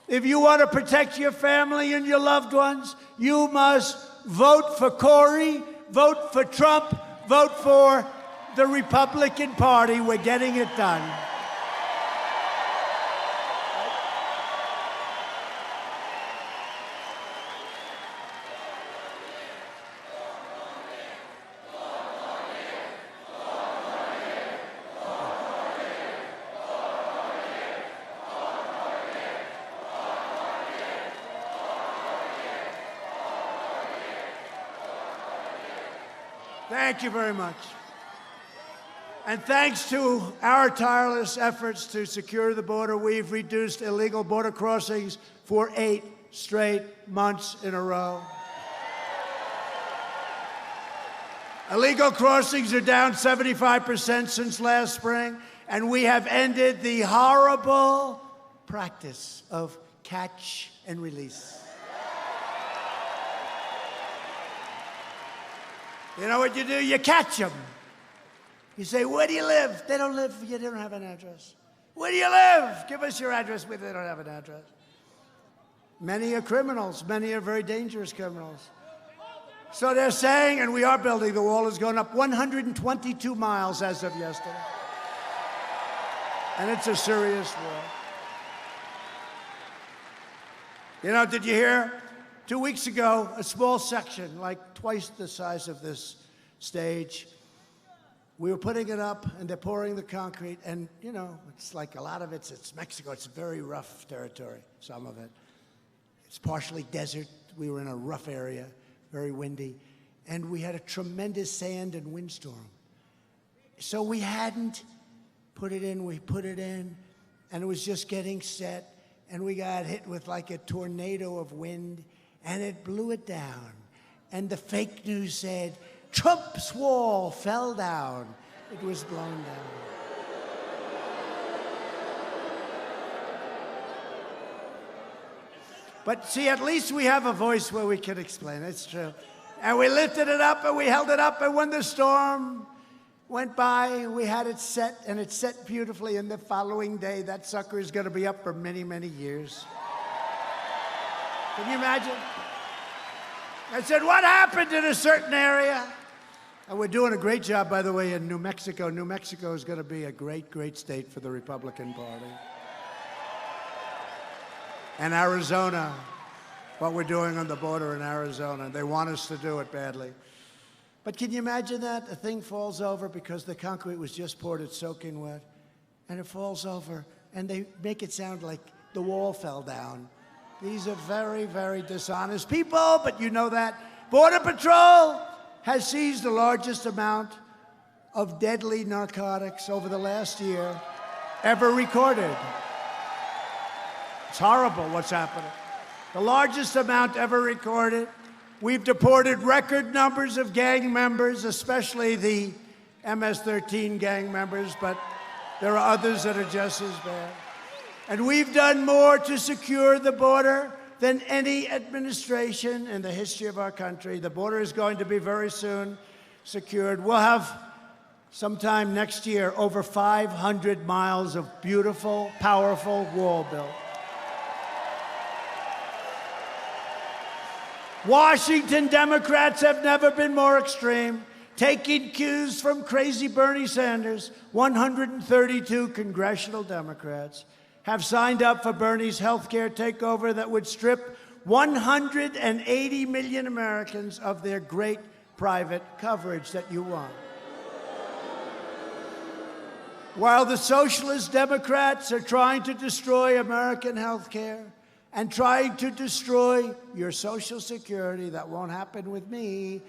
if you want to protect your family and your loved ones, you must vote for Corey, vote for Trump, vote for the Republican Party. We're getting it done. Thank you very much. And thanks to our tireless efforts to secure the border, we've reduced illegal border crossings for 8 straight months in a row. Illegal crossings are down 75% since last spring, and we have ended the horrible practice of catch and release. You know what you do? You catch them. You say, where do you live? They don't live, they don't have an address. Where do you live? Give us your address. They don't have an address. Many are criminals. Many are very dangerous criminals. So they're saying, and we are building, the wall has gone up 122 miles as of yesterday. And it's a serious wall. You know, did you hear? 2 weeks ago, a small section, like twice the size of this stage, we were putting it up, and they're pouring the concrete, and, you know, it's like a lot of it's Mexico. It's very rough territory, some of it. It's partially desert. We were in a rough area, very windy, and we had a tremendous sand and windstorm. So we hadn't put it in. We put it in, and it was just getting set, and we got hit with like a tornado of wind, and it blew it down. And the fake news said, Trump's wall fell down. It was blown down. But see, at least we have a voice where we can explain. It's true. And we lifted it up and we held it up, and when the storm went by, we had it set, and it set beautifully, and the following day, that sucker is going to be up for many, many years. Can you imagine? I said, what happened in a certain area? And we're doing a great job, by the way, in New Mexico. New Mexico is going to be a great, great state for the Republican Party. And Arizona, what we're doing on the border in Arizona. They want us to do it badly. But can you imagine that? A thing falls over because the concrete was just poured, it's soaking wet, and it falls over, and they make it sound like the wall fell down. These are very, very dishonest people, but you know that. Border Patrol has seized the largest amount of deadly narcotics over the last year ever recorded. It's horrible what's happening. The largest amount ever recorded. We've deported record numbers of gang members, especially the MS-13 gang members, but there are others that are just as bad. And we've done more to secure the border than any administration in the history of our country. The border is going to be very soon secured. We'll have sometime next year over 500 miles of beautiful, powerful wall built. Washington Democrats have never been more extreme, taking cues from crazy Bernie Sanders. 132 congressional Democrats have signed up for Bernie's health care takeover that would strip 180 million Americans of their great private coverage that you want. While the socialist Democrats are trying to destroy American health care, and trying to destroy your Social Security. That won't happen with me.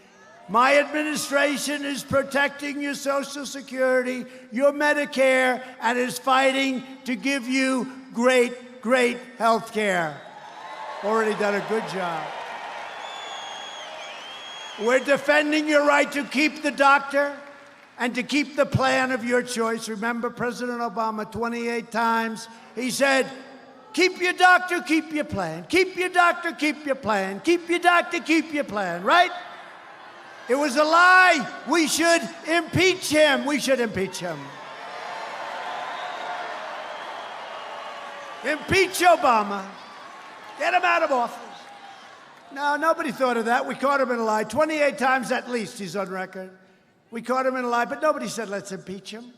My administration is protecting your Social Security, your Medicare, and is fighting to give you great, great health care. Already done a good job. We're defending your right to keep the doctor and to keep the plan of your choice. Remember President Obama 28 times, he said, keep your doctor, keep your plan. Keep your doctor, keep your plan. Keep your doctor, keep your plan, right? It was a lie. We should impeach him. We should impeach him. Impeach Obama. Get him out of office. No, nobody thought of that. We caught him in a lie. 28 times at least, he's on record. We caught him in a lie, but nobody said, let's impeach him.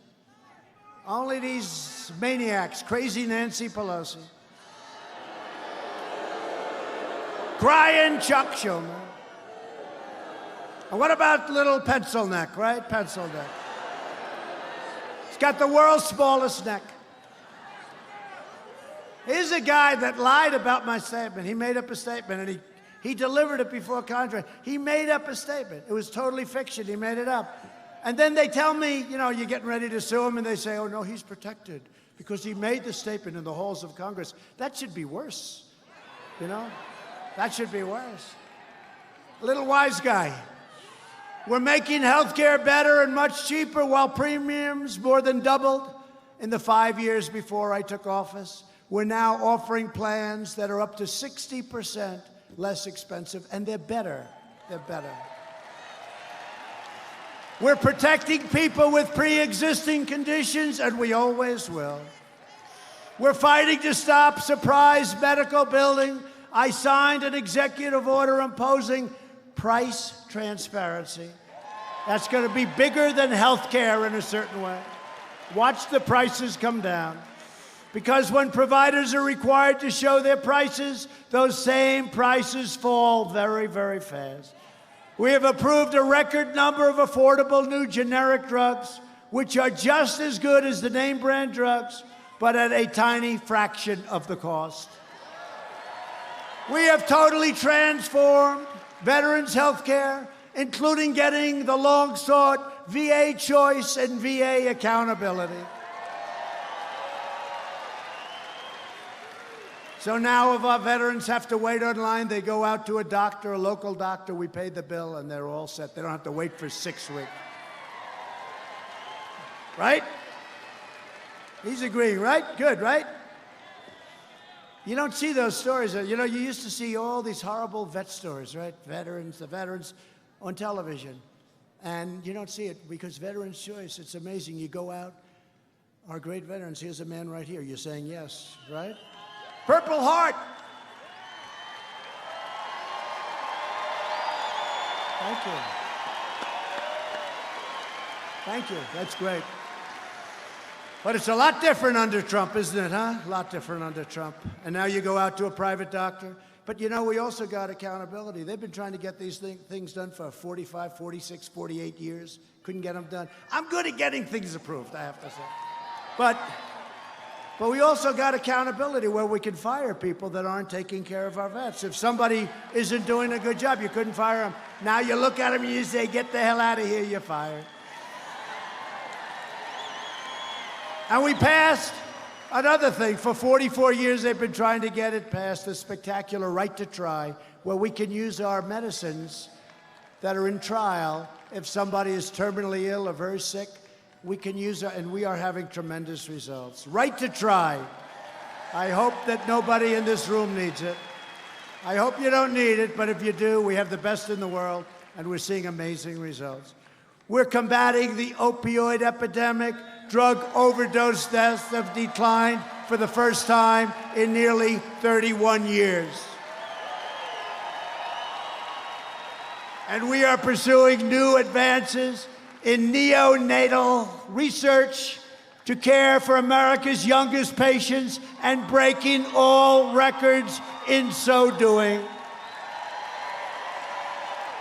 Only these maniacs, crazy Nancy Pelosi. Crying Chuck Schumer. And what about little pencil neck, right? Pencil neck. He's got the world's smallest neck. Here's a guy that lied about my statement. He made up a statement, and he delivered it before Congress. He made up a statement. It was totally fiction. He made it up. And then they tell me, you know, you're getting ready to sue him, and they say, oh, no, he's protected because he made the statement in the halls of Congress. That should be worse, you know? That should be worse. Little wise guy. We're making health care better and much cheaper while premiums more than doubled in the 5 years before I took office. We're now offering plans that are up to 60% less expensive, and they're better. They're better. We're protecting people with pre-existing conditions, and we always will. We're fighting to stop surprise medical billing. I signed an executive order imposing price transparency. That's going to be bigger than health care in a certain way. Watch the prices come down. Because when providers are required to show their prices, those same prices fall very, very fast. We have approved a record number of affordable new generic drugs, which are just as good as the name brand drugs, but at a tiny fraction of the cost. We have totally transformed veterans' health care, including getting the long-sought VA choice and VA accountability. So now if our veterans have to wait online, they go out to a doctor, a local doctor, we pay the bill, and they're all set. They don't have to wait for 6 weeks. Right? He's agreeing, right? Good, right? You don't see those stories. You know, you used to see all these horrible vet stories, right? Veterans, the veterans on television. And you don't see it because Veterans Choice, it's amazing. You go out, our great veterans, here's a man right here. You're saying yes, right? Purple Heart. Thank you. Thank you. That's great. But it's a lot different under Trump, isn't it, huh? A lot different under Trump. And now you go out to a private doctor. But, you know, we also got accountability. They've been trying to get these things done for 45, 46, 48 years. Couldn't get them done. I'm good at getting things approved, I have to say. But we also got accountability where we can fire people that aren't taking care of our vets. If somebody isn't doing a good job, you couldn't fire them. Now you look at them and you say, get the hell out of here, you're fired. And we passed another thing. For 44 years, they've been trying to get it passed, the spectacular right to try, where we can use our medicines that are in trial. If somebody is terminally ill or very sick, we can use it, and we are having tremendous results. Right to try. I hope that nobody in this room needs it. I hope you don't need it, but if you do, we have the best in the world, and we're seeing amazing results. We're combating the opioid epidemic. Drug overdose deaths have declined for the first time in nearly 31 years. And we are pursuing new advances in neonatal research to care for America's youngest patients and breaking all records in so doing.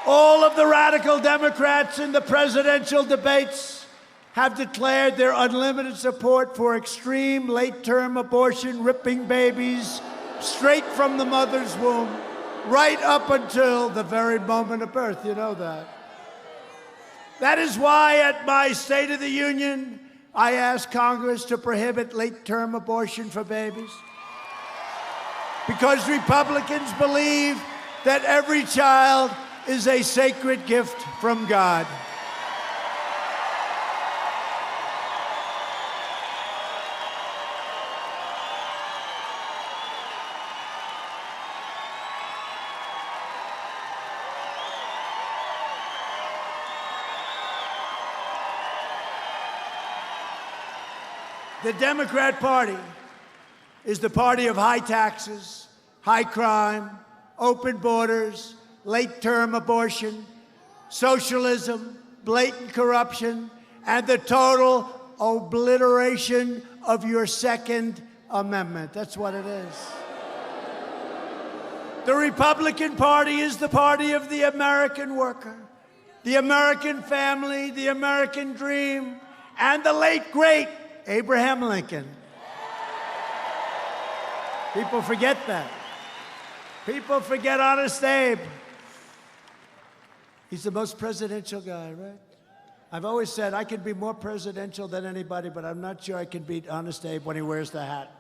All of the radical Democrats in the presidential debates have declared their unlimited support for extreme late-term abortion, ripping babies straight from the mother's womb, right up until the very moment of birth. You know that. That is why at my State of the Union, I asked Congress to prohibit late-term abortion for babies. Because Republicans believe that every child is a sacred gift from God. The Democrat Party is the party of high taxes, high crime, open borders, late-term abortion, socialism, blatant corruption, and the total obliteration of your Second Amendment. That's what it is. The Republican Party is the party of the American worker, the American family, the American dream, and the late, great Abraham Lincoln. People forget that. People forget Honest Abe. He's the most presidential guy, right? I've always said I can be more presidential than anybody, but I'm not sure I can beat Honest Abe when he wears the hat.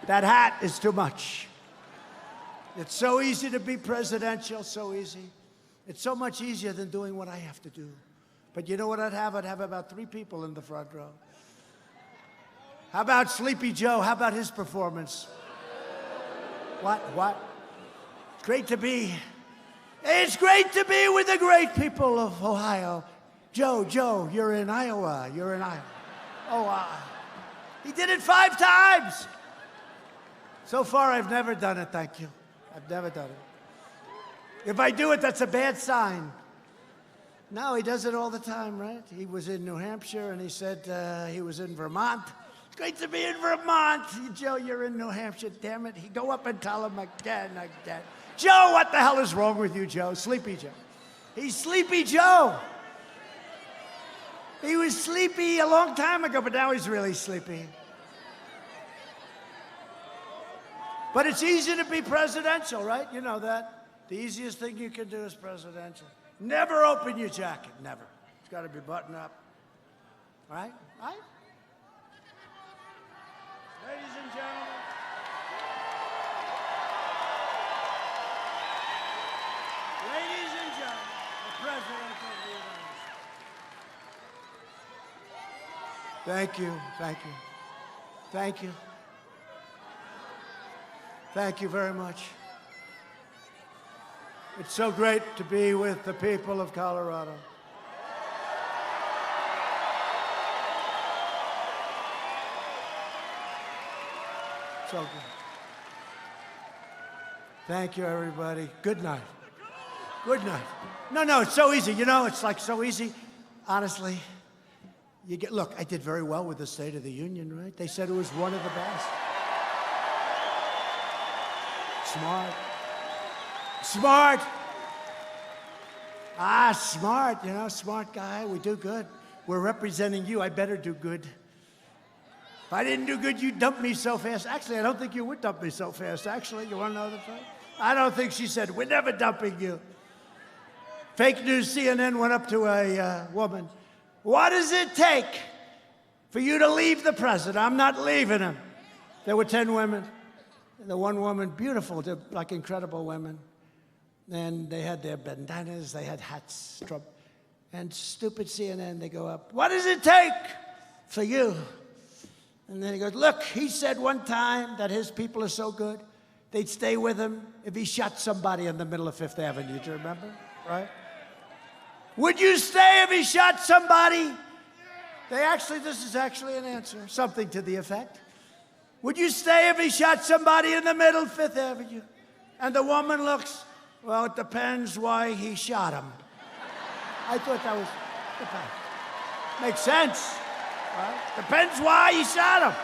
That hat is too much. It's so easy to be presidential, so easy. It's so much easier than doing what I have to do. But you know what I'd have? I'd have about 3 people in the front row. How about Sleepy Joe? How about his performance? What? It's great to be. It's great to be with the great people of Ohio. Joe, you're in Iowa. You're in Iowa. Oh, he did it 5 times. So far, I've never done it, thank you. I've never done it. If I do it, that's a bad sign. No, he does it all the time, right? He was in New Hampshire, and he said he was in Vermont. It's great to be in Vermont. Joe, you're in New Hampshire, damn it. He'd go up and tell him again. Joe, what the hell is wrong with you, Joe? Sleepy Joe. He's Sleepy Joe. He was sleepy a long time ago, but now he's really sleepy. But it's easy to be presidential, right? You know that. The easiest thing you can do is presidential. Never open your jacket, never. It's got to be buttoned up. Right? Right? Ladies and gentlemen. Ladies and gentlemen, the President of the United States. Thank you. Thank you very much. It's so great to be with the people of Colorado. So good. Thank you, everybody. Good night. Good night. No, it's so easy. You know, it's like so easy. Honestly, look, I did very well with the State of the Union, right? They said it was one of the best. Smart. Smart. Smart, you know, smart guy. We do good. We're representing you. I better do good. If I didn't do good, you'd dump me so fast. Actually, I don't think you would dump me so fast. Actually, you want to know the fact? I don't think she said, we're never dumping you. Fake news CNN went up to a woman. What does it take for you to leave the president? I'm not leaving him. There were 10 women. The one woman, beautiful, like incredible women. And they had their bandanas, they had hats. And stupid CNN, they go up, what does it take for you? And then he goes, look, he said one time that his people are so good, they'd stay with him if he shot somebody in the middle of Fifth Avenue. Do you remember? Right? Would you stay if he shot somebody? This is actually an answer, something to the effect. Would you stay if he shot somebody in the middle of Fifth Avenue? And the woman looks, well, it depends why he shot him. I thought that was, makes sense. Right? Depends why he shot him.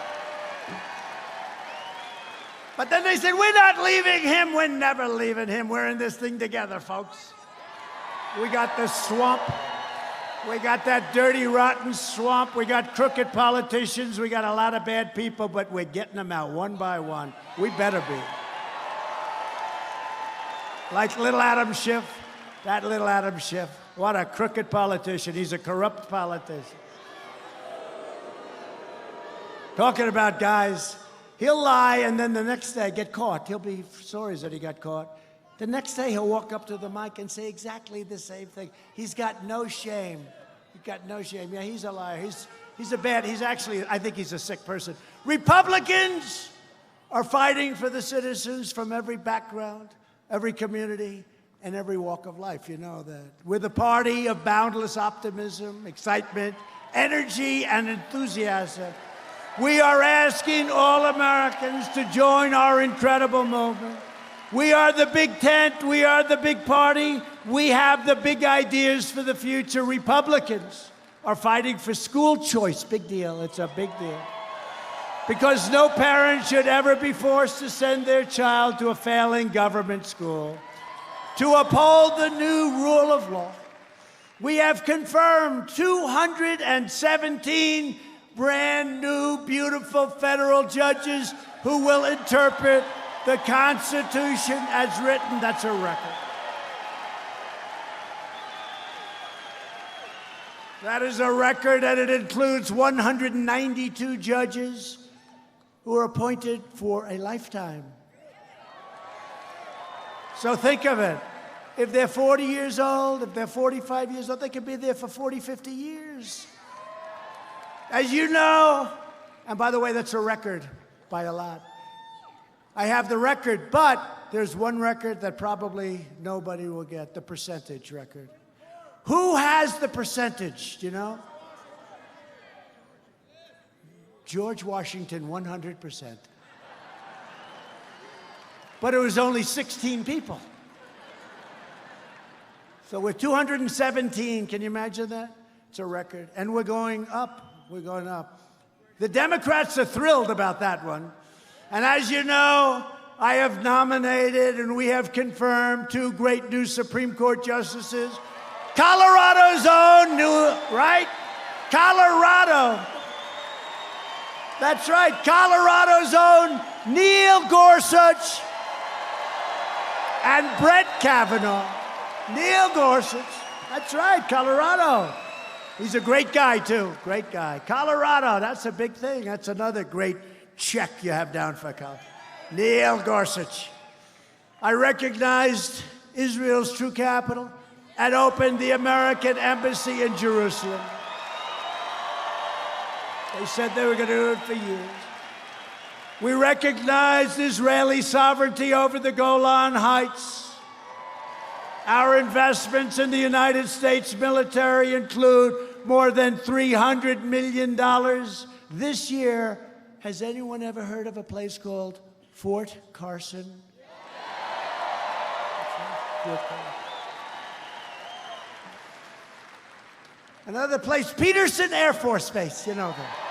But then they said, we're not leaving him. We're never leaving him. We're in this thing together, folks. We got the swamp. We got that dirty, rotten swamp. We got crooked politicians. We got a lot of bad people, but we're getting them out one by one. We better be. Like little Adam Schiff, that little Adam Schiff. What a crooked politician. He's a corrupt politician. Talking about guys, he'll lie and then the next day get caught. He'll be sorry that he got caught. The next day he'll walk up to the mic and say exactly the same thing. He's got no shame. He's got no shame. Yeah, he's a liar. He's actually, I think he's a sick person. Republicans are fighting for the citizens from every background, every community, and every walk of life. You know that. We're the party of boundless optimism, excitement, energy, and enthusiasm. We are asking all Americans to join our incredible movement. We are the big tent. We are the big party. We have the big ideas for the future. Republicans are fighting for school choice. Big deal. It's a big deal. Because no parent should ever be forced to send their child to a failing government school. To uphold the new rule of law, we have confirmed 217 brand new, beautiful federal judges who will interpret the Constitution as written. That's a record. That is a record, and it includes 192 judges who are appointed for a lifetime. So think of it. If they're 40 years old, if they're 45 years old, they could be there for 40, 50 years. As you know, and by the way, that's a record by a lot. I have the record, but there's one record that probably nobody will get, the percentage record. Who has the percentage, do you know? George Washington, 100%. But it was only 16 people. So we're 217, can you imagine that? It's a record, and we're going up. We're going up. The Democrats are thrilled about that one. And as you know, I have nominated and we have confirmed 2 great new Supreme Court justices. Colorado's own new, right? Colorado. That's right, Colorado's own Neil Gorsuch and Brett Kavanaugh. Neil Gorsuch, that's right, Colorado. He's a great guy, too. Great guy. Colorado, that's a big thing. That's another great check you have down for Colorado. Neil Gorsuch. I recognized Israel's true capital and opened the American embassy in Jerusalem. They said they were going to do it for years. We recognize Israeli sovereignty over the Golan Heights. Our investments in the United States military include more than $300 million this year. Has anyone ever heard of a place called Fort Carson? Fort Carson. Another place, Peterson Air Force Base, you know that.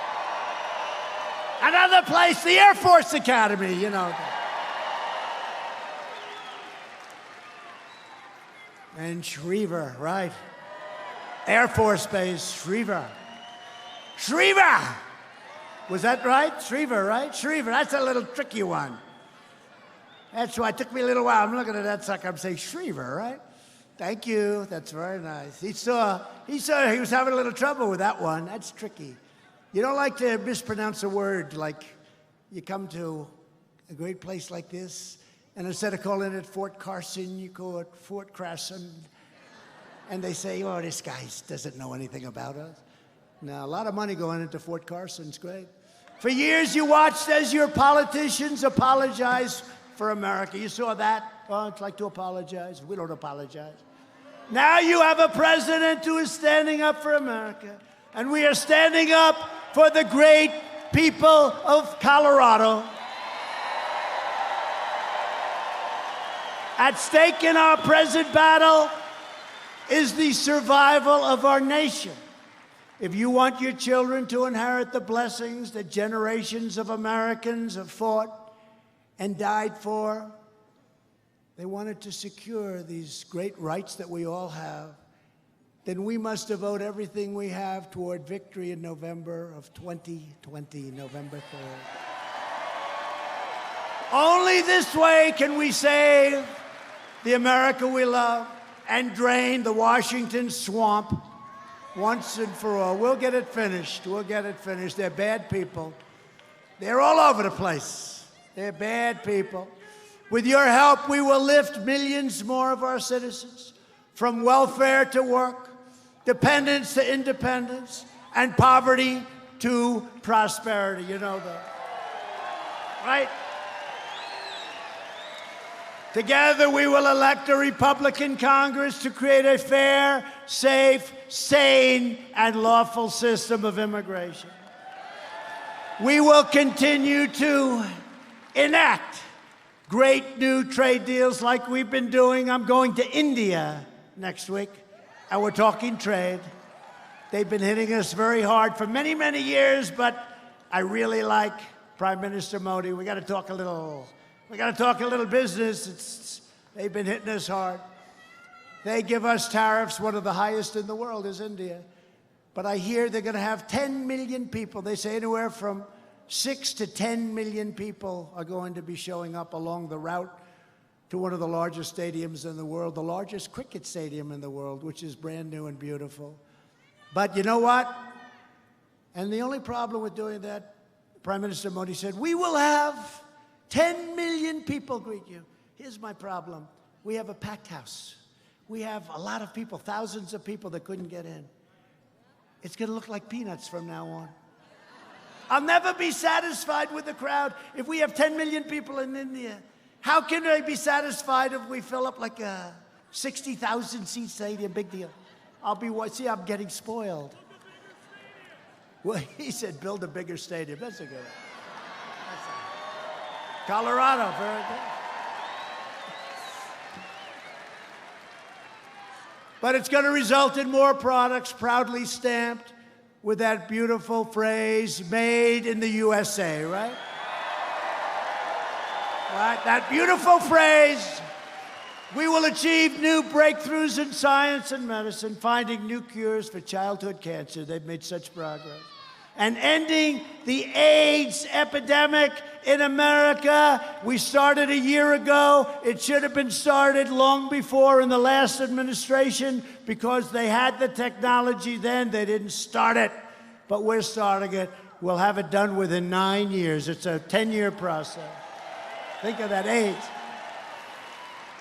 Another place, the Air Force Academy, you know that. And Schriever, right? Air Force Base, Schriever. Schriever! Was that right? Schriever, right? Schriever, that's a little tricky one. That's why it took me a little while. I'm looking at that sucker, I'm saying Schriever, right? Thank you, that's very nice. He saw he was having a little trouble with that one. That's tricky. You don't like to mispronounce a word, like you come to a great place like this, and instead of calling it Fort Carson, you call it Fort Carson. And they say, oh, this guy doesn't know anything about us. Now, a lot of money going into Fort Carson. It's great. For years, you watched as your politicians apologize for America. You saw that? Oh, it's like to apologize. We don't apologize. Now you have a president who is standing up for America. And we are standing up for the great people of Colorado. At stake in our present battle is the survival of our nation. If you want your children to inherit the blessings that generations of Americans have fought and died for, they wanted to secure these great rights that we all have, then we must devote everything we have toward victory in November of 2020, November 3rd. Only this way can we save the America we love and drain the Washington swamp once and for all. We'll get it finished. We'll get it finished. They're bad people. They're all over the place. They're bad people. With your help, we will lift millions more of our citizens from welfare to work, dependence to independence, and poverty to prosperity. You know that, right? Together, we will elect a Republican Congress to create a fair, safe, sane, and lawful system of immigration. We will continue to enact great new trade deals like we've been doing. I'm going to India next week, and we're talking trade. They've been hitting us very hard for many, many years, but I really like Prime Minister Modi. We got to talk a little business. They've been hitting us hard. They give us tariffs. One of the highest in the world is India. But I hear they're going to have 10 million people. They say anywhere from 6 to 10 million people are going to be showing up along the route to one of the largest stadiums in the world, the largest cricket stadium in the world, which is brand new and beautiful. But you know what? And the only problem with doing that, Prime Minister Modi said, we will have 10 million people greet you. Here's my problem. We have a packed house. We have a lot of people, thousands of people that couldn't get in. It's going to look like peanuts from now on. I'll never be satisfied with the crowd. If we have 10 million people in India, how can I be satisfied if we fill up like a 60,000 seat stadium? Big deal. I'm getting spoiled. Well, he said, build a bigger stadium. That's a good one. Colorado, very good. But it's going to result in more products proudly stamped with that beautiful phrase, made in the USA, right? Right, that beautiful phrase. We will achieve new breakthroughs in science and medicine, finding new cures for childhood cancer. They've made such progress. And ending the AIDS epidemic in America. We started a year ago. It should have been started long before in the last administration because they had the technology then. They didn't start it, but we're starting it. We'll have it done within 9 years. It's a 10-year process. Think of that, AIDS.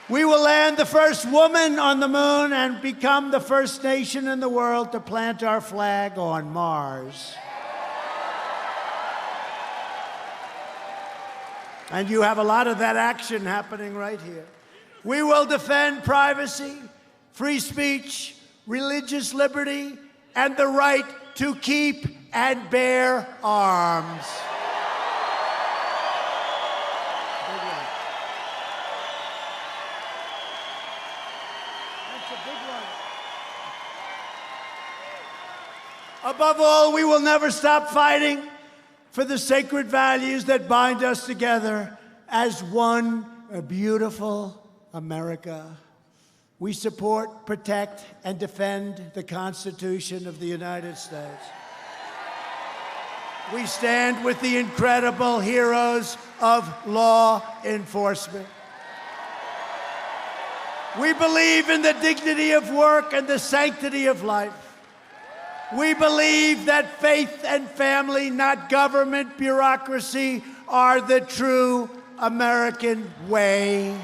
We will land the first woman on the moon and become the first nation in the world to plant our flag on Mars. And you have a lot of that action happening right here. We will defend privacy, free speech, religious liberty, and the right to keep and bear arms. Above all, we will never stop fighting for the sacred values that bind us together as one beautiful America. We support, protect, and defend the Constitution of the United States. We stand with the incredible heroes of law enforcement. We believe in the dignity of work and the sanctity of life. We believe that faith and family, not government bureaucracy, are the true American way.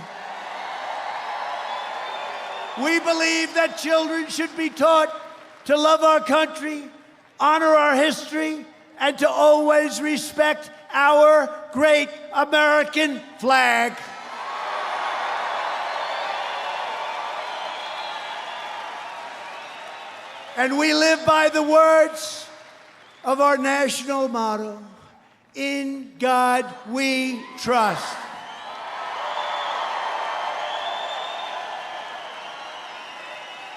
We believe that children should be taught to love our country, honor our history, and to always respect our great American flag. And we live by the words of our national motto, "In God we trust."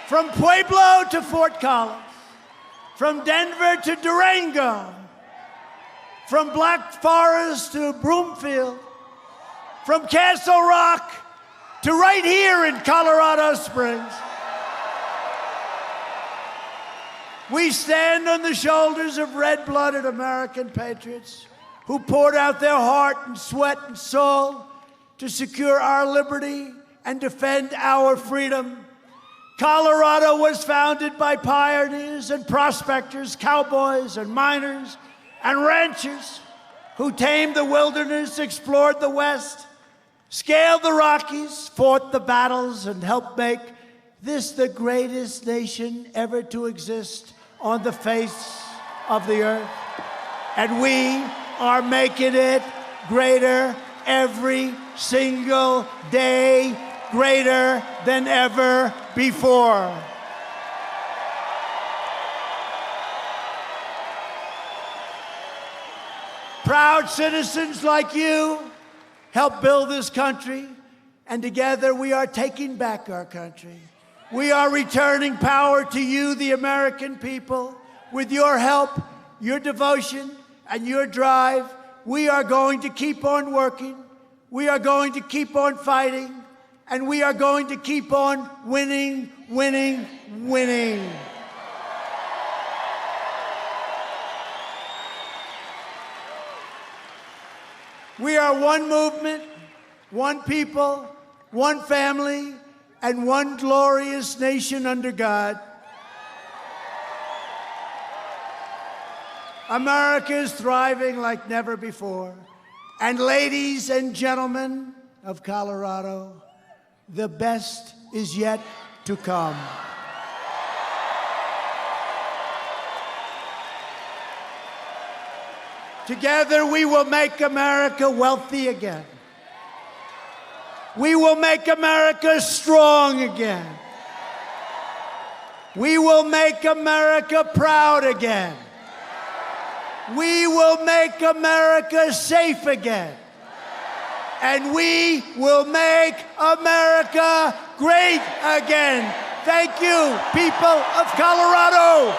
From Pueblo to Fort Collins, from Denver to Durango, from Black Forest to Broomfield, from Castle Rock to right here in Colorado Springs. We stand on the shoulders of red-blooded American patriots who poured out their heart and sweat and soul to secure our liberty and defend our freedom. Colorado was founded by pioneers and prospectors, cowboys and miners and ranchers who tamed the wilderness, explored the West, scaled the Rockies, fought the battles, and helped make this the greatest nation ever to exist on the face of the earth. And we are making it greater every single day, greater than ever before. Proud citizens like you help build this country, and together we are taking back our country. We are returning power to you, the American people. With your help, your devotion, and your drive, we are going to keep on working. We are going to keep on fighting. And we are going to keep on winning, winning, winning. We are one movement, one people, one family, and one glorious nation under God. America is thriving like never before. And ladies and gentlemen of Colorado, the best is yet to come. Together we will make America wealthy again. We will make America strong again. We will make America proud again. We will make America safe again. And we will make America great again. Thank you, people of Colorado.